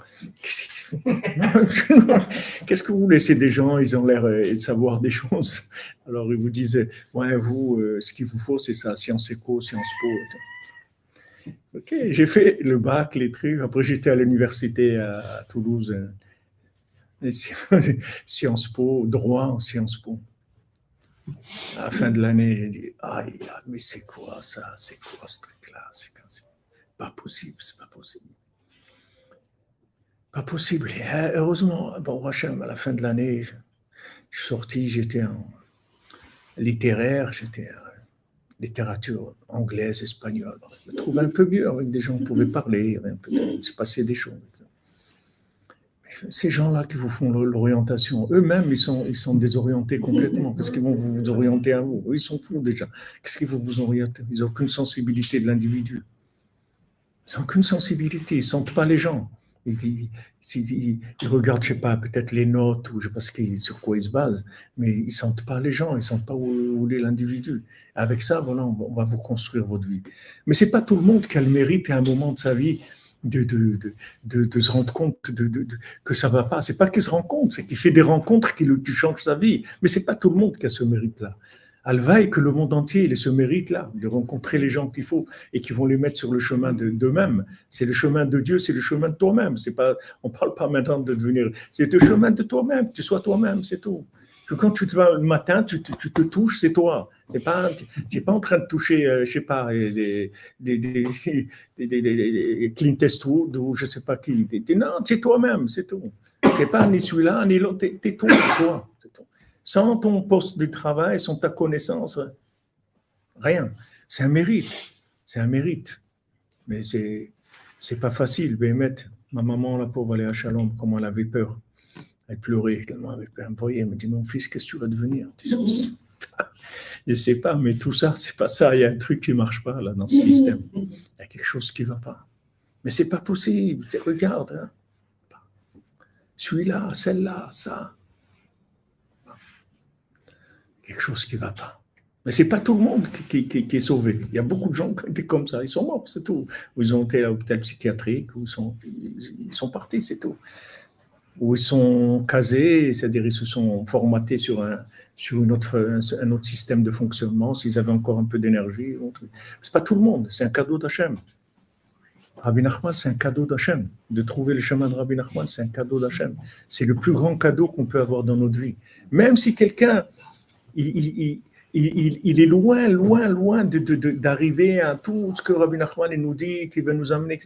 Qu'est-ce que vous laissez des gens, ils ont l'air de savoir des choses. Alors ils vous disent, ouais, vous, ce qu'il vous faut, c'est ça, Sciences Éco, Sciences Po. Ok, j'ai fait le bac, les trucs. Après, j'étais à l'université à Toulouse, Sciences Po, droit en Sciences Po. À la fin de l'année, j'ai dit, mais c'est quoi ça? C'est quoi ce truc-là? C'est pas possible, c'est pas possible. Pas possible. Et heureusement, bon, Hachem, à la fin de l'année, je suis sorti, j'étais en littéraire, j'étais en littérature anglaise, espagnole. Je me trouvais un peu mieux avec des gens qui pouvaient parler, il se passait des choses. Ces gens-là qui vous font l'orientation, eux-mêmes, ils sont désorientés complètement. Qu'est-ce qu'ils vont vous orienter à vous? Ils sont fous déjà. Qu'est-ce qu'ils vont vous orienter? Ils n'ont aucune sensibilité de l'individu. Ils n'ont aucune sensibilité. Ils ne sentent pas les gens. Ils regardent, je ne sais pas, peut-être les notes ou je ne sais pas sur quoi ils se basent, mais ils ne sentent pas les gens. Ils ne sentent pas où est l'individu. Avec ça, voilà, on va vous construire votre vie. Mais ce n'est pas tout le monde qui a le mérite à un moment de sa vie de se rendre compte que ça ne va pas. Ce n'est pas qu'il se rend compte, c'est qu'il fait des rencontres qui changent sa vie. Mais ce n'est pas tout le monde qui a ce mérite-là. Alvaï, que le monde entier ait ce mérite-là, de rencontrer les gens qu'il faut et qui vont les mettre sur le chemin d'eux-mêmes. C'est le chemin de Dieu, c'est le chemin de toi-même. On ne parle pas maintenant de devenir. C'est le chemin de toi-même, tu sois toi-même, c'est tout. Que quand tu te vas le matin, tu te touches, c'est toi. Tu n'es pas en train de toucher, je ne sais pas, des Clint Eastwood ou je ne sais pas qui. Non, c'est toi-même, c'est tout. Tu n'es pas ni celui-là, ni l'autre, tu es toi, c'est tout. Sans ton poste de travail, sans ta connaissance, rien. C'est un mérite. C'est un mérite. Mais c'est pas facile. Ma maman, la pauvre, elle est à Shalom, comment elle avait peur. Elle pleurait tellement, elle avait peur. Elle me voyait, elle me dit, mon fils, qu'est-ce que tu vas devenir? Je ne sais pas, mais tout ça, c'est pas ça. Il y a un truc qui ne marche pas là dans ce système. Il y a quelque chose qui ne va pas. Mais c'est pas possible. Regarde, hein. Celui-là, celle-là, ça. Quelque chose qui ne va pas. Mais ce n'est pas tout le monde qui est sauvé. Il y a beaucoup de gens qui étaient comme ça. Ils sont morts, c'est tout. Ou ils ont été à l'hôpital psychiatrique, ou ils sont partis, c'est tout. Ou ils sont casés, c'est-à-dire ils se sont formatés sur un autre système de fonctionnement, s'ils avaient encore un peu d'énergie. Ce n'est pas tout le monde, c'est un cadeau d'Hachem. Rabbi Nachman, c'est un cadeau d'Hachem. De trouver le chemin de Rabbi Nachman, c'est un cadeau d'Hachem. C'est le plus grand cadeau qu'on peut avoir dans notre vie. Même si quelqu'un... Il est loin d'arriver à tout ce que Rabbi Nachman nous dit, qu'il va nous amener.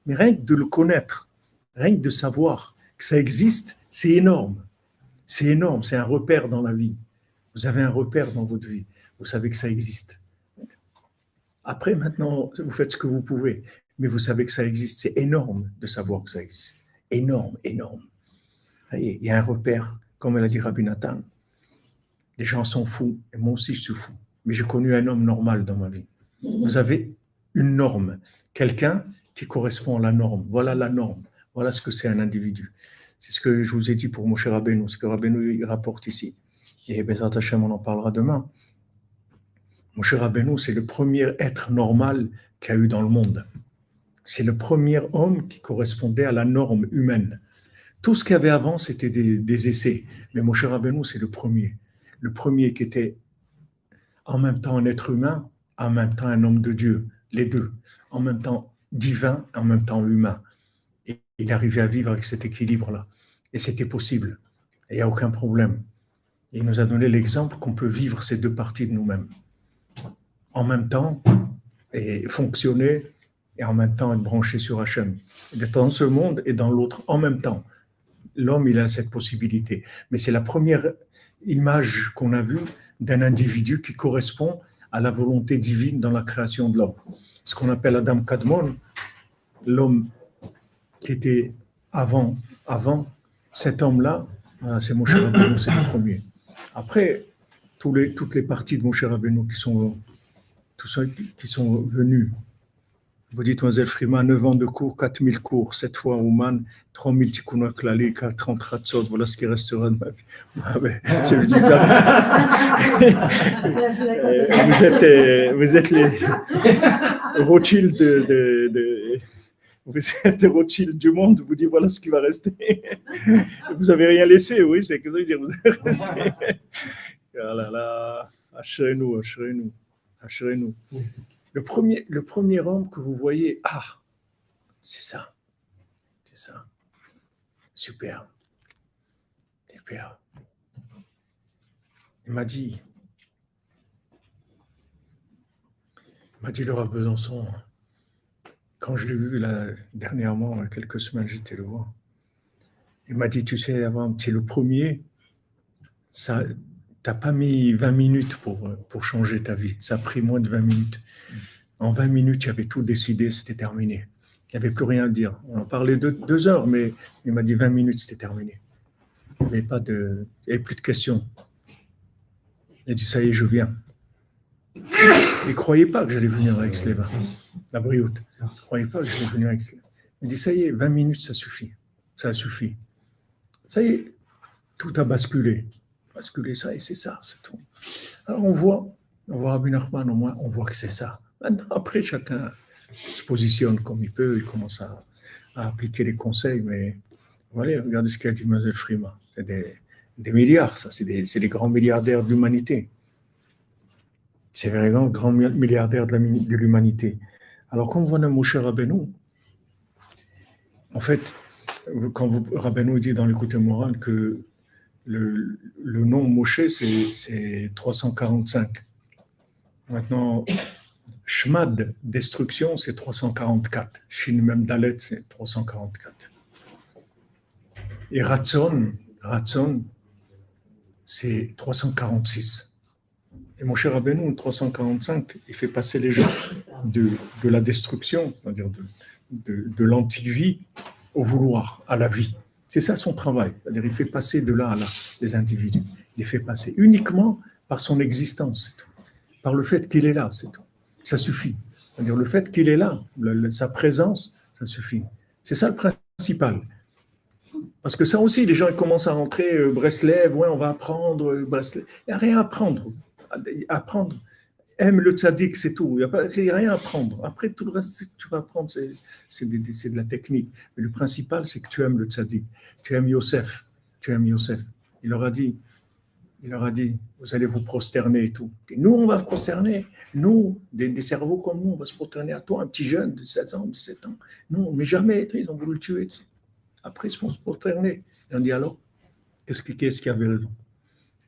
Mais rien que de le connaître, rien que de savoir que ça existe, c'est énorme. C'est énorme, c'est un repère dans la vie. Vous avez un repère dans votre vie. Vous savez que ça existe. Après, maintenant, vous faites ce que vous pouvez. Mais vous savez que ça existe. C'est énorme de savoir que ça existe. Énorme, énorme. Il y a un repère, comme l'a dit Rabbi Nathan. Les gens sont fous, et moi aussi je suis fou. Mais j'ai connu un homme normal dans ma vie. Vous avez une norme, quelqu'un qui correspond à la norme. Voilà la norme, voilà ce que c'est un individu. C'est ce que je vous ai dit pour Moshe Rabbeinu, ce que Rabbeinu il rapporte ici. Et Bezrat Hashem, on en parlera demain. Moshe Rabbeinu, c'est le premier être normal qu'il y a eu dans le monde. C'est le premier homme qui correspondait à la norme humaine. Tout ce qu'il y avait avant, c'était des essais. Mais Moshe Rabbeinu, c'est le premier. Le premier qui était en même temps un être humain, en même temps un homme de Dieu, les deux, en même temps divin, en même temps humain. Et il arrivait à vivre avec cet équilibre-là. Et c'était possible. Et il n'y a aucun problème. Et il nous a donné l'exemple qu'on peut vivre ces deux parties de nous-mêmes. En même temps, et fonctionner, et en même temps être branché sur Hachem. D'être dans ce monde et dans l'autre en même temps. L'homme, il a cette possibilité. Mais c'est la première image qu'on a vue d'un individu qui correspond à la volonté divine dans la création de l'homme. Ce qu'on appelle Adam Kadmon, l'homme qui était avant, cet homme-là, c'est Moshe Rabbeinu, c'est le premier. Après, toutes les parties de Moshe Rabbeinu qui sont venus. Vous dites, Mademoiselle Freeman, 9 ans de cours, 4000 cours, 7 fois Ouman, 3000 tikkunos klali, 30 ratzot, voilà ce qui restera de ma vie. C'est vous êtes les Rothschild vous êtes Rothschild du monde, vous dites voilà ce qui va rester. Vous n'avez rien laissé, oui, c'est ce que ça veut dire, vous avez resté. Ah là là, ashrenu. Le premier homme que vous voyez, c'est ça. Super. Il m'a dit le Rav Besançon, quand je l'ai vu dernièrement, il y a quelques semaines, j'étais le voir. Il m'a dit, tu sais, avant, tu es le premier, ça, tu n'as pas mis 20 minutes pour changer ta vie. Ça a pris moins de 20 minutes. En 20 minutes, tu avais tout décidé, c'était terminé. Il n'y avait plus rien à dire. On en parlait 2 heures, mais il m'a dit 20 minutes, c'était terminé. Il n'y avait plus de questions. Il a dit, ça y est, je viens. Il ne croyait pas que j'allais venir à Aix-les-Bains, la Brioute. Il ne croyait pas que j'allais venir à Aix-les-Bains. Il dit, ça y est, 20 minutes, ça suffit. Ça suffit. Ça y est, tout a basculé. Basculé, ça y est, c'est ça, c'est tout. Alors on voit Rabbi Nachman, au moins, on voit que c'est ça. Maintenant, après, chacun se positionne comme il peut, il commence à appliquer les conseils, mais voilà, regardez ce qu'a dit Mlle Frima. C'est des milliards, ça, c'est des grands milliardaires de l'humanité. C'est vraiment grands milliardaires de l'humanité. Alors, quand on voit Moshe Rabbeinu, en fait, quand Rabbeinu dit dans l'écoute morale que le nom Moshe, c'est 345. Maintenant, Shmad, destruction, c'est 344. Shin Mem Dalet, c'est 344. Et Ratzon, c'est 346. Et Moshe Rabbeinu, 345, il fait passer les gens de la destruction, c'est-à-dire de l'anti-vie au vouloir, à la vie. C'est ça son travail. C'est-à-dire il fait passer de là à là les individus. Il les fait passer uniquement par son existence, c'est tout. Par le fait qu'il est là, c'est tout. Ça suffit. C'est-à-dire le fait qu'il est là, sa présence, ça suffit. C'est ça le principal. Parce que ça aussi, les gens ils commencent à rentrer, Breslev, ouais, on va apprendre, Breslev. Il n'y a rien à apprendre. Apprendre. Aime le tzaddik, c'est tout. Il n'y a rien à apprendre. Après, tout le reste, tu vas apprendre, c'est de la technique. Mais le principal, c'est que tu aimes le tzaddik. Tu aimes Yosef. Il leur a dit, vous allez vous prosterner et tout. Et nous, on va prosterner. Nous, des cerveaux comme nous, on va se prosterner à toi, un petit jeune de 16 ans, 17 ans. Non, mais jamais. Ils ont voulu le tuer. Après, ils se sont prosternés. Et on dit alors, qu'est-ce qui avait raison?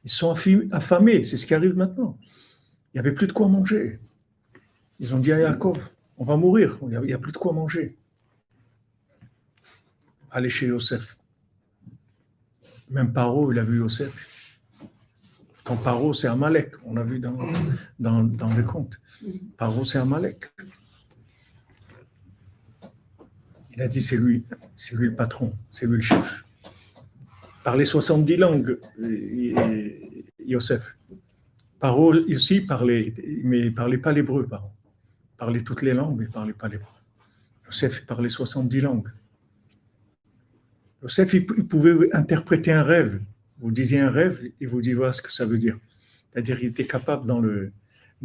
Ils sont affamés. C'est ce qui arrive maintenant. Il n'y avait plus de quoi manger. Ils ont dit à Yaakov, on va mourir, il n'y a plus de quoi manger. Allez chez Yosef. Même Paro, il a vu Yosef. Quand Paro, c'est Amalek, on a vu dans les contes. Paro, c'est Amalek. Il a dit, c'est lui le patron, c'est lui le chef. Parlait 70 langues, Yosef. Paro aussi parlait, mais il ne parlait pas l'hébreu, Paro. Il parlait toutes les langues, mais il ne parlait pas l'hébreu. Yosef parlait 70 langues. Yosef, il pouvait interpréter un rêve. Vous disiez un rêve, il vous dit voilà ce que ça veut dire. C'est-à-dire qu'il était capable dans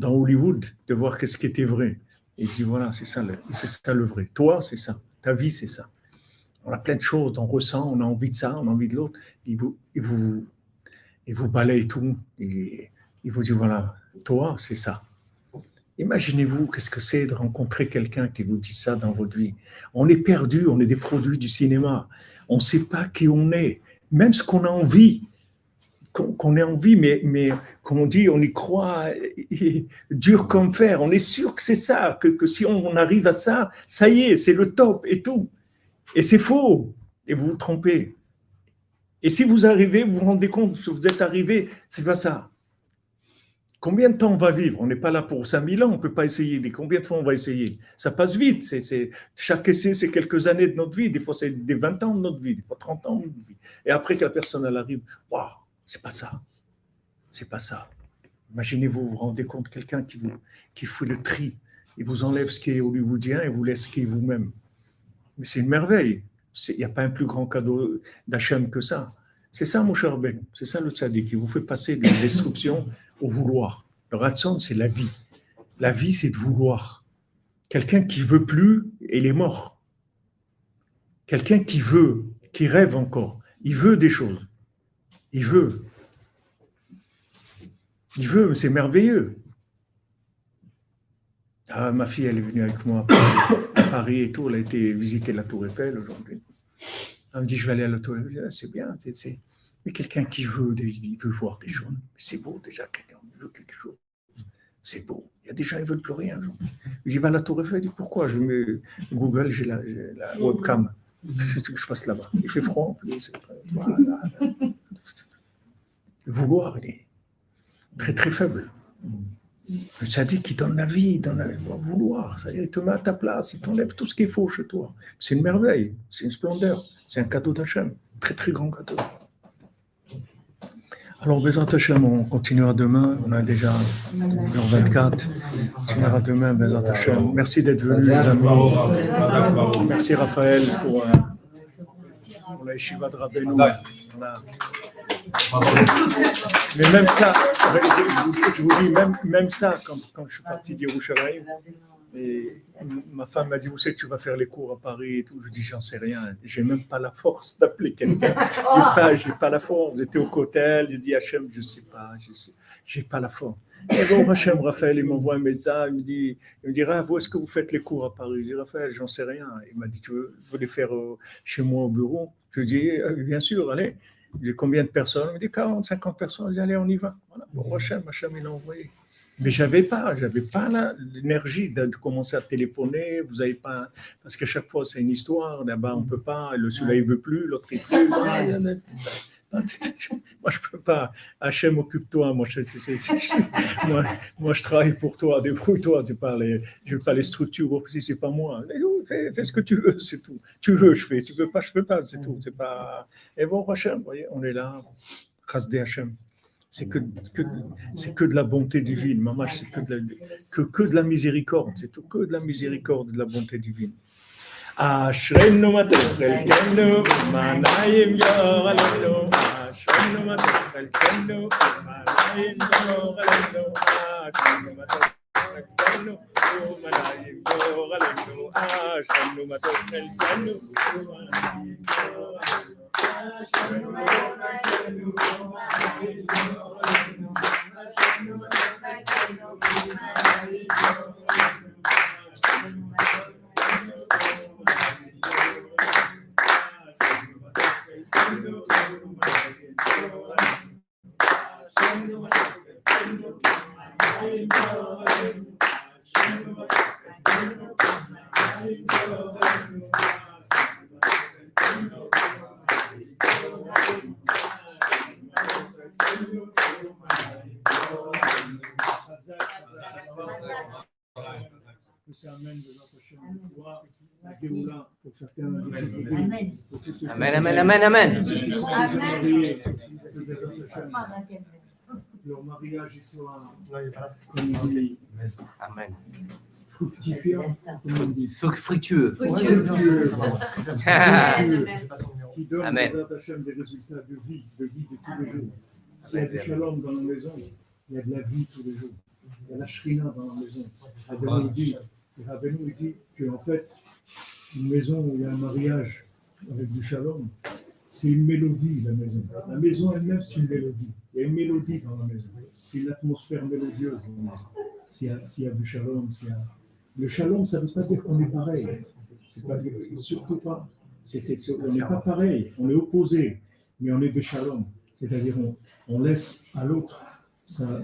Hollywood de voir qu'est-ce qui était vrai. Et il dit voilà, c'est ça le vrai. Toi, c'est ça. Ta vie, c'est ça. On a plein de choses, on ressent, on a envie de ça, on a envie de l'autre. Il vous balaye tout. Il vous dit, voilà, toi, c'est ça. Imaginez-vous qu'est-ce que c'est de rencontrer quelqu'un qui vous dit ça dans votre vie. On est perdu, on est des produits du cinéma. On ne sait pas qui on est. Même ce qu'on a envie, mais comme on dit, on y croit dur comme fer. On est sûr que c'est ça, que si on arrive à ça, ça y est, c'est le top et tout. Et c'est faux. Et vous vous trompez. Et si vous arrivez, vous vous rendez compte que vous êtes arrivé, c'est pas ça. Combien de temps on va vivre? On n'est pas là pour 5000 ans, on ne peut pas essayer. Combien de fois on va essayer? Ça passe vite. Chaque essai, c'est quelques années de notre vie. Des fois, c'est des 20 ans de notre vie, des fois 30 ans de notre vie. Et après que la personne elle arrive, waouh, c'est pas ça. C'est pas ça. Imaginez-vous, vous vous rendez compte, quelqu'un qui fait le tri. Il vous enlève ce qui est hollywoodien et vous laisse ce qui est vous-même. Mais c'est une merveille. Il n'y a pas un plus grand cadeau d'Hachem que ça. C'est ça, mon cher Ben. C'est ça le tzaddik. Il vous fait passer de la destruction au vouloir. Le ratzon, c'est la vie. La vie, c'est de vouloir. Quelqu'un qui veut plus, il est mort. Quelqu'un qui veut, qui rêve encore, il veut des choses. Il veut, mais c'est merveilleux. Ah, ma fille, elle est venue avec moi à Paris et tout. Elle a été visiter la Tour Eiffel aujourd'hui. Elle me dit, je vais aller à la Tour Eiffel. Ah, c'est bien, mais quelqu'un qui veut, il veut voir des choses. C'est beau déjà, quelqu'un qui veut quelque chose. C'est beau. Il y a des gens qui ne veulent plus rien. Je vais à la Tour Eiffel. Je dis, pourquoi? Je mets Google, j'ai la webcam. C'est ce que je fasse là-bas. Il fait froid en plus. Voilà. Le vouloir, il est très très faible. Le tzaddik, il donne la vie, il donne la vie, il va vouloir. Ça y est, il te met à ta place, il t'enlève tout ce qu'il faut chez toi. C'est une merveille, c'est une splendeur, c'est un cadeau d'Hachem, très très grand cadeau. Alors, Bezrat Hachem, on continuera demain. On a déjà 1h24. On continuera demain, Bezrat Hachem. Merci d'être venus, les amis. Merci, Raphaël, pour la yeshiva de Rabbeinu. Voilà. Mais même ça, je vous dis, même ça, quand je suis parti d'Yerushalayim, et ma femme m'a dit, où c'est que tu vas faire les cours à Paris et tout. Je dis, j'en sais rien. J'ai même pas la force d'appeler quelqu'un. J'ai pas la force. J'étais au cotel. Je dis, Hachem, je sais pas. J'ai pas la force. Et bon, Hachem, Raphaël, il m'envoie un message. Il me dit, Raph, où est-ce que vous faites les cours à Paris? Je dis, Raphaël, j'en sais rien. Il m'a dit, tu veux les faire chez moi au bureau? Je dis, bien sûr, allez. Il dit, combien de personnes? Il me dit, 40, 50 personnes. Je dis, allez, on y va. Voilà. Bon, Hachem, il l'a envoyé. Mais j'avais pas l'énergie de commencer à téléphoner. Vous avez pas, parce qu'à chaque fois c'est une histoire. Là-bas on peut pas. Celui-là il veut plus, l'autre il peut. Moi je peux pas. Hachem, occupe-toi. Moi je travaille pour toi. Débrouille-toi. Je veux pas les structures. Si c'est pas moi. Fais ce que tu veux, c'est tout. Tu veux, je fais. Tu veux pas, je fais pas. C'est tout. C'est pas. Et bon, Hachem, vous voyez, on est là. Chasdé Hachem. C'est que de la bonté divine. Mamash, c'est que de la miséricorde. C'est tout que de la miséricorde et de la bonté divine. Ashrenu matochelkenu, manayim yoralenu. Ashrenu matochelkenu, manayim yoralenu. Ashrenu matochelkenu, manayim yoralenu. Ashrenu matochelkenu, manayim yoralenu. Amen, amen, amen, amen. Leur mariage soit, comme on dit, Amen. fructifiant, comme on dit. Fructueux. Qui donne Amen. des résultats de vie de tous les jours. S'il y a du shalom dans la maison, il y a de la vie tous les jours. Il y a la shrina dans la maison. Rabbeinu dit qu'en fait, une maison où il y a un mariage avec du shalom, c'est une mélodie, la maison. La maison elle-même, c'est une mélodie. Il y a une mélodie dans la maison. C'est une atmosphère mélodieuse dans la maison. S'il y a du shalom, le shalom, ça ne veut pas dire qu'on est pareil. Surtout pas. On n'est pas pareil, on est opposé, mais on est de shalom. C'est-à-dire on laisse à l'autre sa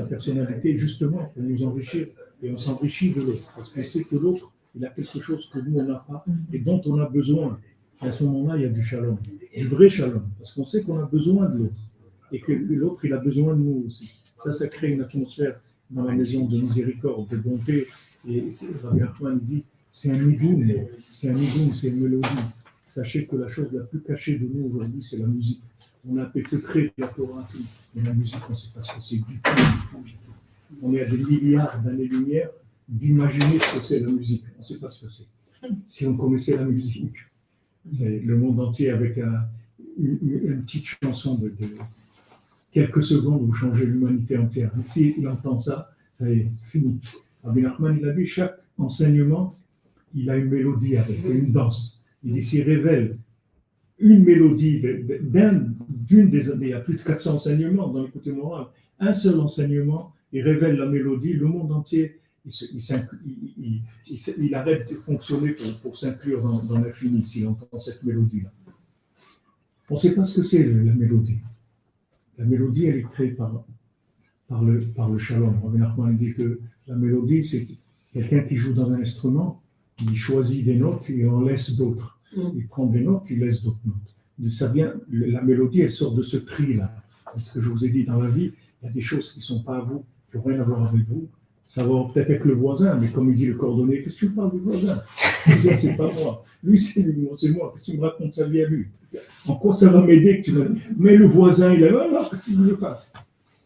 personnalité justement pour nous enrichir. Et on s'enrichit de l'autre, parce qu'on sait que l'autre, il a quelque chose que nous, on n'a pas, et dont on a besoin. Et à ce moment-là, il y a du shalom, du vrai shalom, parce qu'on sait qu'on a besoin de l'autre, et que l'autre, il a besoin de nous aussi. Ça crée une atmosphère dans la maison de miséricorde, de bonté. Et Rabbi Nachman dit, c'est un nidoum, c'est une mélodie. Sachez que la chose la plus cachée de nous aujourd'hui, c'est la musique. On a peut-être secret de la Torah, mais la musique, on ne sait pas ce que c'est du tout. On est à des milliards d'années-lumière d'imaginer ce que c'est la musique. On ne sait pas ce que c'est. Si on connaissait la musique, c'est le monde entier avec une petite chanson de quelques secondes, vous changez l'humanité entière. Si il entend ça, ça y est, c'est fini. Rabbi Nachman, il a dit, chaque enseignement, il a une mélodie avec, une danse. Il dit, s'il révèle une mélodie d'une des années, il y a plus de 400 enseignements dans l'écoute morale, un seul enseignement, il révèle la mélodie, le monde entier, il arrête de fonctionner pour s'inclure dans l'infini s'il entend cette mélodie-là. On ne sait pas ce que c'est la mélodie. La mélodie, elle est créée par le shalom. Rabbi Nachman dit que la mélodie, c'est quelqu'un qui joue dans un instrument, il choisit des notes et en laisse d'autres. Il prend des notes, il laisse d'autres notes. Ça vient, la mélodie, elle sort de ce tri-là. Ce que je vous ai dit dans la vie, il y a des choses qui ne sont pas à vous, qui n'ont rien à voir avec vous. Ça va peut-être avec le voisin, mais comme il dit le cordonnier, qu'est-ce que tu me parles du voisin? Ça, c'est pas moi. Lui, c'est lui, moi, c'est moi. Qu'est-ce que tu me racontes sa vie à lui? En quoi ça va m'aider que tu me... Mais le voisin, il a alors, qu'est-ce que je fasse?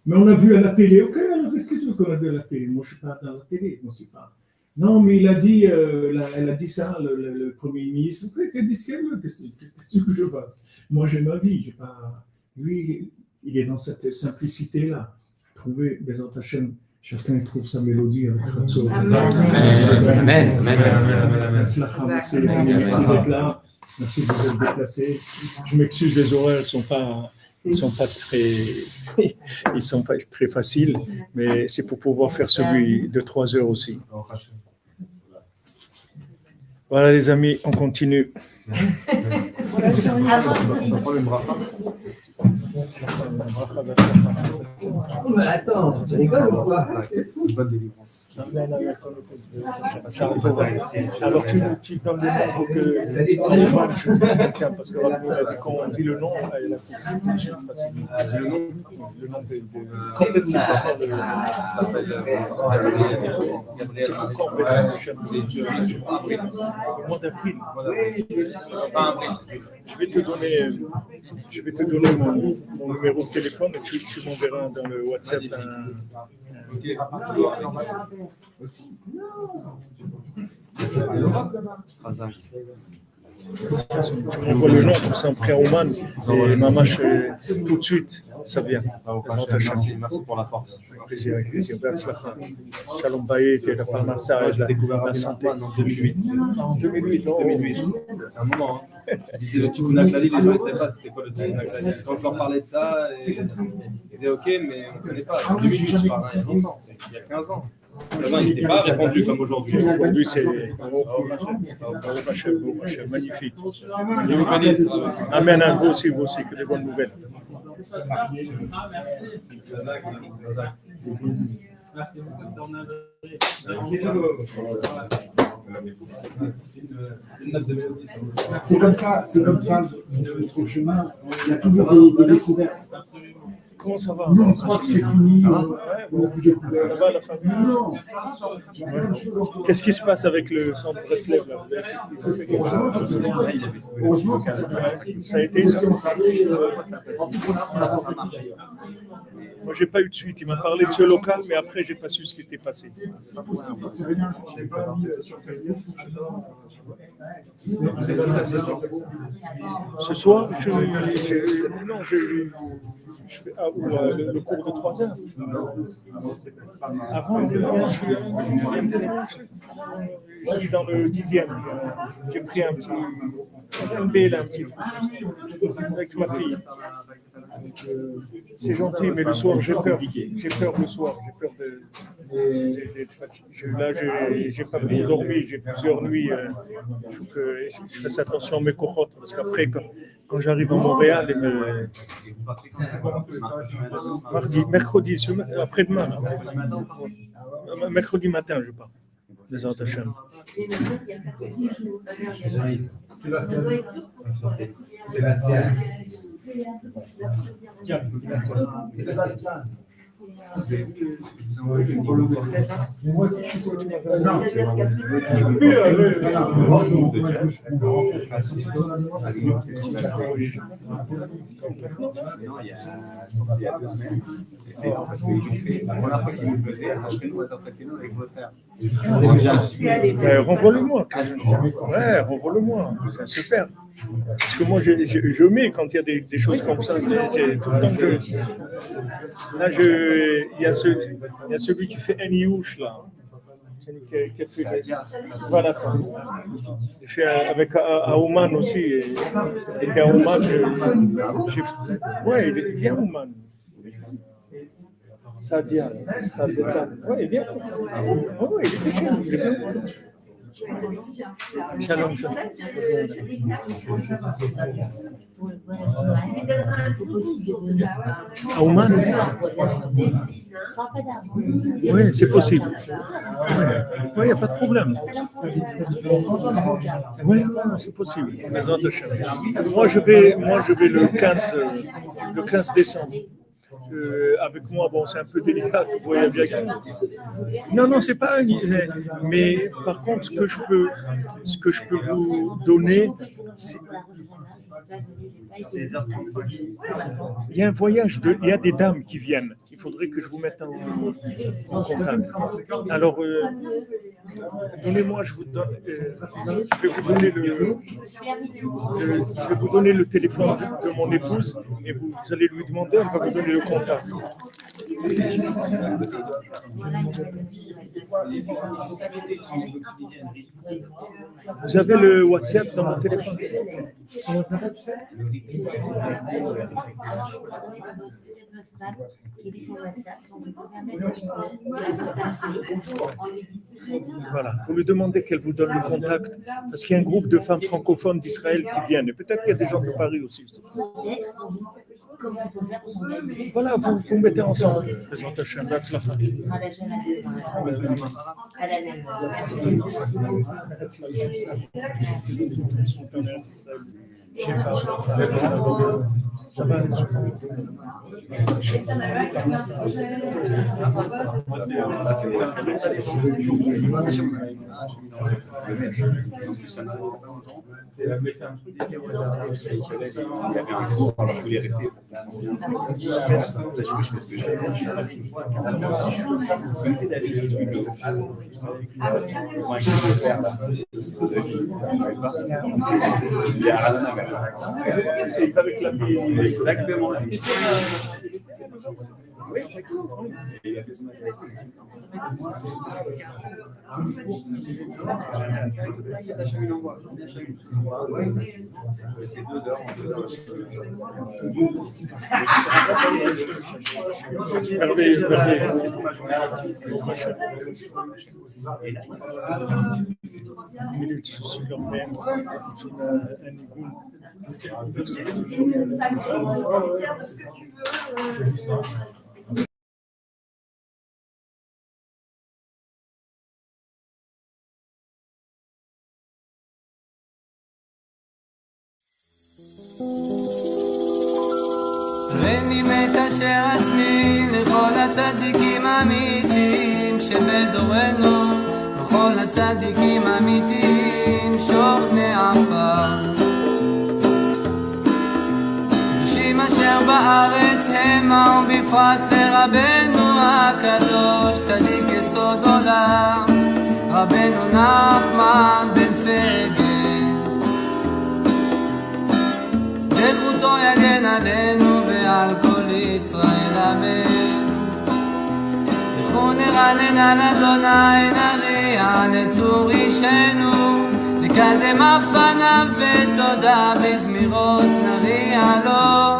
Mais on a vu à la télé, ok, alors qu'est-ce que tu veux qu'on a vu à la télé? Moi, je ne suis pas dans la télé, moi, c'est pas. Non, mais il a dit, elle a dit ça, le Premier ministre. Ok, qu'est-ce qu'elle veut? Qu'est-ce que je fasse? Moi, j'ai ma vie. J'ai pas... Lui, il est dans cette simplicité-là. Trouver des Hachem, chacun trouve sa mélodie avec Khatso. Amen. Merci d'être là. Merci de vous être déplacés. Je m'excuse, les horaires ne sont pas très faciles, mais c'est pour pouvoir faire celui de 3 heures aussi. Voilà les amis, on continue. Attends, tu rigoles ou quoi? Alors tu donnes le nom pour que parce que quand on dit le nom, il faut juste facilement. Le nom de peut-être c'est pas le mois d'avril. Je vais te donner mon numéro de téléphone et tu m'enverras dans le WhatsApp tu m'envoies le nom, comme ça on prend Oman et Mamash tout de suite, ça vient. Merci pour la force. Avec plaisir. Shalom Bayet et la Parnassa et la santé. En 2008. En 2008, non. 2008. Un moment. Ils disaient le Tikkun HaKlali, les gens ne savaient pas c'était quoi le Tikkun HaKlali. Quand je leur parlais de ça, ils disaient ok, mais on ne connaît pas. 2008, je parle, il y a longtemps, il y a 15 ans. Il n'était pas répandu comme aujourd'hui. Aujourd'hui, c'est magnifique. Amen à vous aussi, que des bonnes nouvelles. C'est comme ça, au chemin, il y a toujours des découvertes. Comment ça va? Nous, on croit que c'est fini, on a plus découvert. Ça va, la famille? Non. Qu'est-ce qui se passe avec le centre Breslev là? Heureusement que ça a été ça. On a sorti marché. Moi, j'ai pas eu de suite. Il m'a parlé de ce local, mais après, j'ai pas su ce qui s'était passé. C'est pas possible, c'est rien. Je n'ai pas mis sur Facebook. Ce soir, je fais le cours de 3 heures. Avant, je suis dans le 10e. J'ai pris un petit truc avec ma fille. C'est gentil, mais le soir, j'ai peur. J'ai peur le soir. J'ai peur d'être fatigué. Là, j'ai pas bien dormi. J'ai plusieurs nuits. Il faut que je fasse attention à mes cohortes, parce qu'après, quand j'arrive à Montréal, mercredi, après-demain, mercredi matin, je pars. Les Hachem. Sébastien. Moi aussi, je suis sur le non. Il y a 2 semaines. Et c'est parce qu'il fait la première fois qu'il le faisait, après nous, et je le faire. Renvoie-le-moi. Ouais, renvoie-le-moi. C'est super. Parce que moi, je mets quand il y a des choses comme ça. Tout le temps que là, il y a celui qui fait Eniouche, là. Celui qui a fait voilà ça. Il fait avec Aouman aussi. Et qu'à Aouman, ouais, il vient Aouman. Sadia. Ouais, il vient. Ouais, il était chez nous. Il est bien. Shalom, shalom. Aouman? Oui, c'est possible. Oui, il n'y a pas de problème. Oui, c'est possible. Moi, je vais le 15 décembre. avec moi, bon, c'est un peu délicat, vous voyez bien. Non, c'est pas. Mais par contre, ce que je peux vous donner, c'est. Il y a un voyage, il y a des dames qui viennent. Il faudrait que je vous mette en contact. Alors, donnez-moi, je vais vous donner le téléphone de mon épouse et vous allez lui demander, elle va vous donner le contact. Vous avez le WhatsApp dans mon téléphone? Voilà, vous lui demandez qu'elle vous donne le contact, parce qu'il y a un groupe de femmes francophones d'Israël qui viennent, et peut-être qu'il y a des gens de Paris aussi. Comment on peut faire pour s'organiser? Voilà, vous mettez ensemble. Présentation, that's la fin. Ça va, les enfants? Je voulais rester. Je fais ce que j'ai. Vous connaissez David qui explique le il y a Alana c'est avec la vie. exactement. Oui, exactement. Et il a fait son affaire. Je restais 2 heures. C'est tout ma journée. Et là, minutes sur leur même, un égout. הריני מת אשר עצמי לכל הצדיקים האמיתיים שבדורנו, לכל הצדיקים האמיתיים שוכני עפר. קדושים אשר בארץ המה ובפרט לרבנו הקדוש צדיק יסוד עולם, רבנו נחמן בן פגל. זכותו יגן עלינו ועל כל ישראל אמן. לכו נרנן על אדוני נריע לצור אישנו, לקדם אף פניו בתודה בזמירות נריע לו.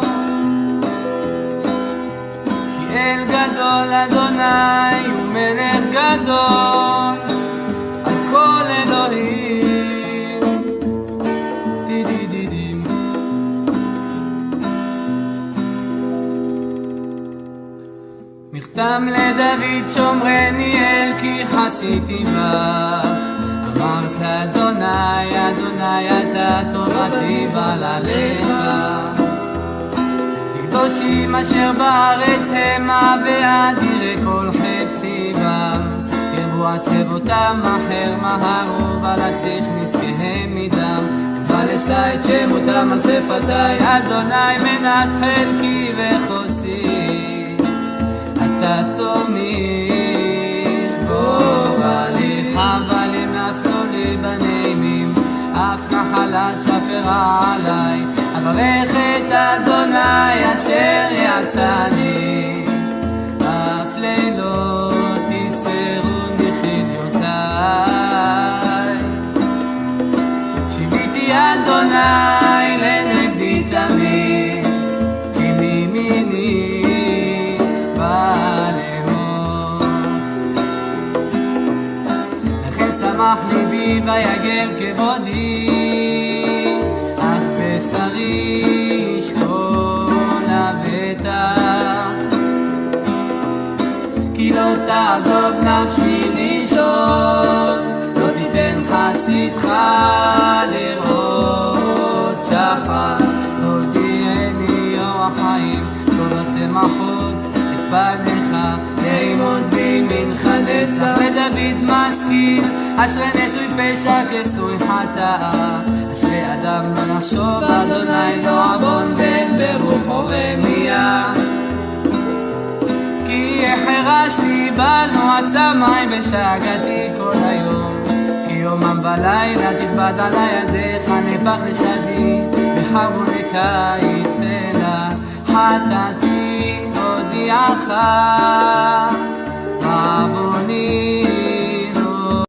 כי אל גדול אדוני הוא מלך גדול על כל אלוהים. דידידידים מכתם לדוד שומרני אל כי חסיתי בך. אמרת אדוני אדוני אתה תורתי בעלליך. קדושים אשר בארץ המה ואדירי כל חפצי בם. ירבו עצבותם אחר מהרו ולשיח נזקיהם מדם. ולשא את שמותם על שפתי אדוני מנת חלקי וחוסי. אתה תומיך בו בלי חבלים נפלו לי בנעימים, אף נחלת שפרה עליי. אברך את אדוני אשר יצאני, אף לילות יסרוני חיליותיי. שיביתי אדוני לנגדי תמיד, כי מימיני בא לאמור. לכן שמח ליבי ויגל כבודי, אף בשרי ישכון לבטח. כי לא תעזוב נפשי לישון, לא תיתן חסידך לראות שחר. תודיעני יום החיים, טוב השמחות פניך, לאמוד בימינך נצח. ודוד משכיל, אשרי נשוי פשע כסוי חטאה, אשרי אדם לא יחשוב אדוני לא עוון בין ברוחו רמייה. כי החרשתי בנו עצמי בשגעתי כל היום, כי יומם ולילה תכבד עלי ידיך, נפח לשדי בחרוני קיץ אלה. חטאתי הודיעך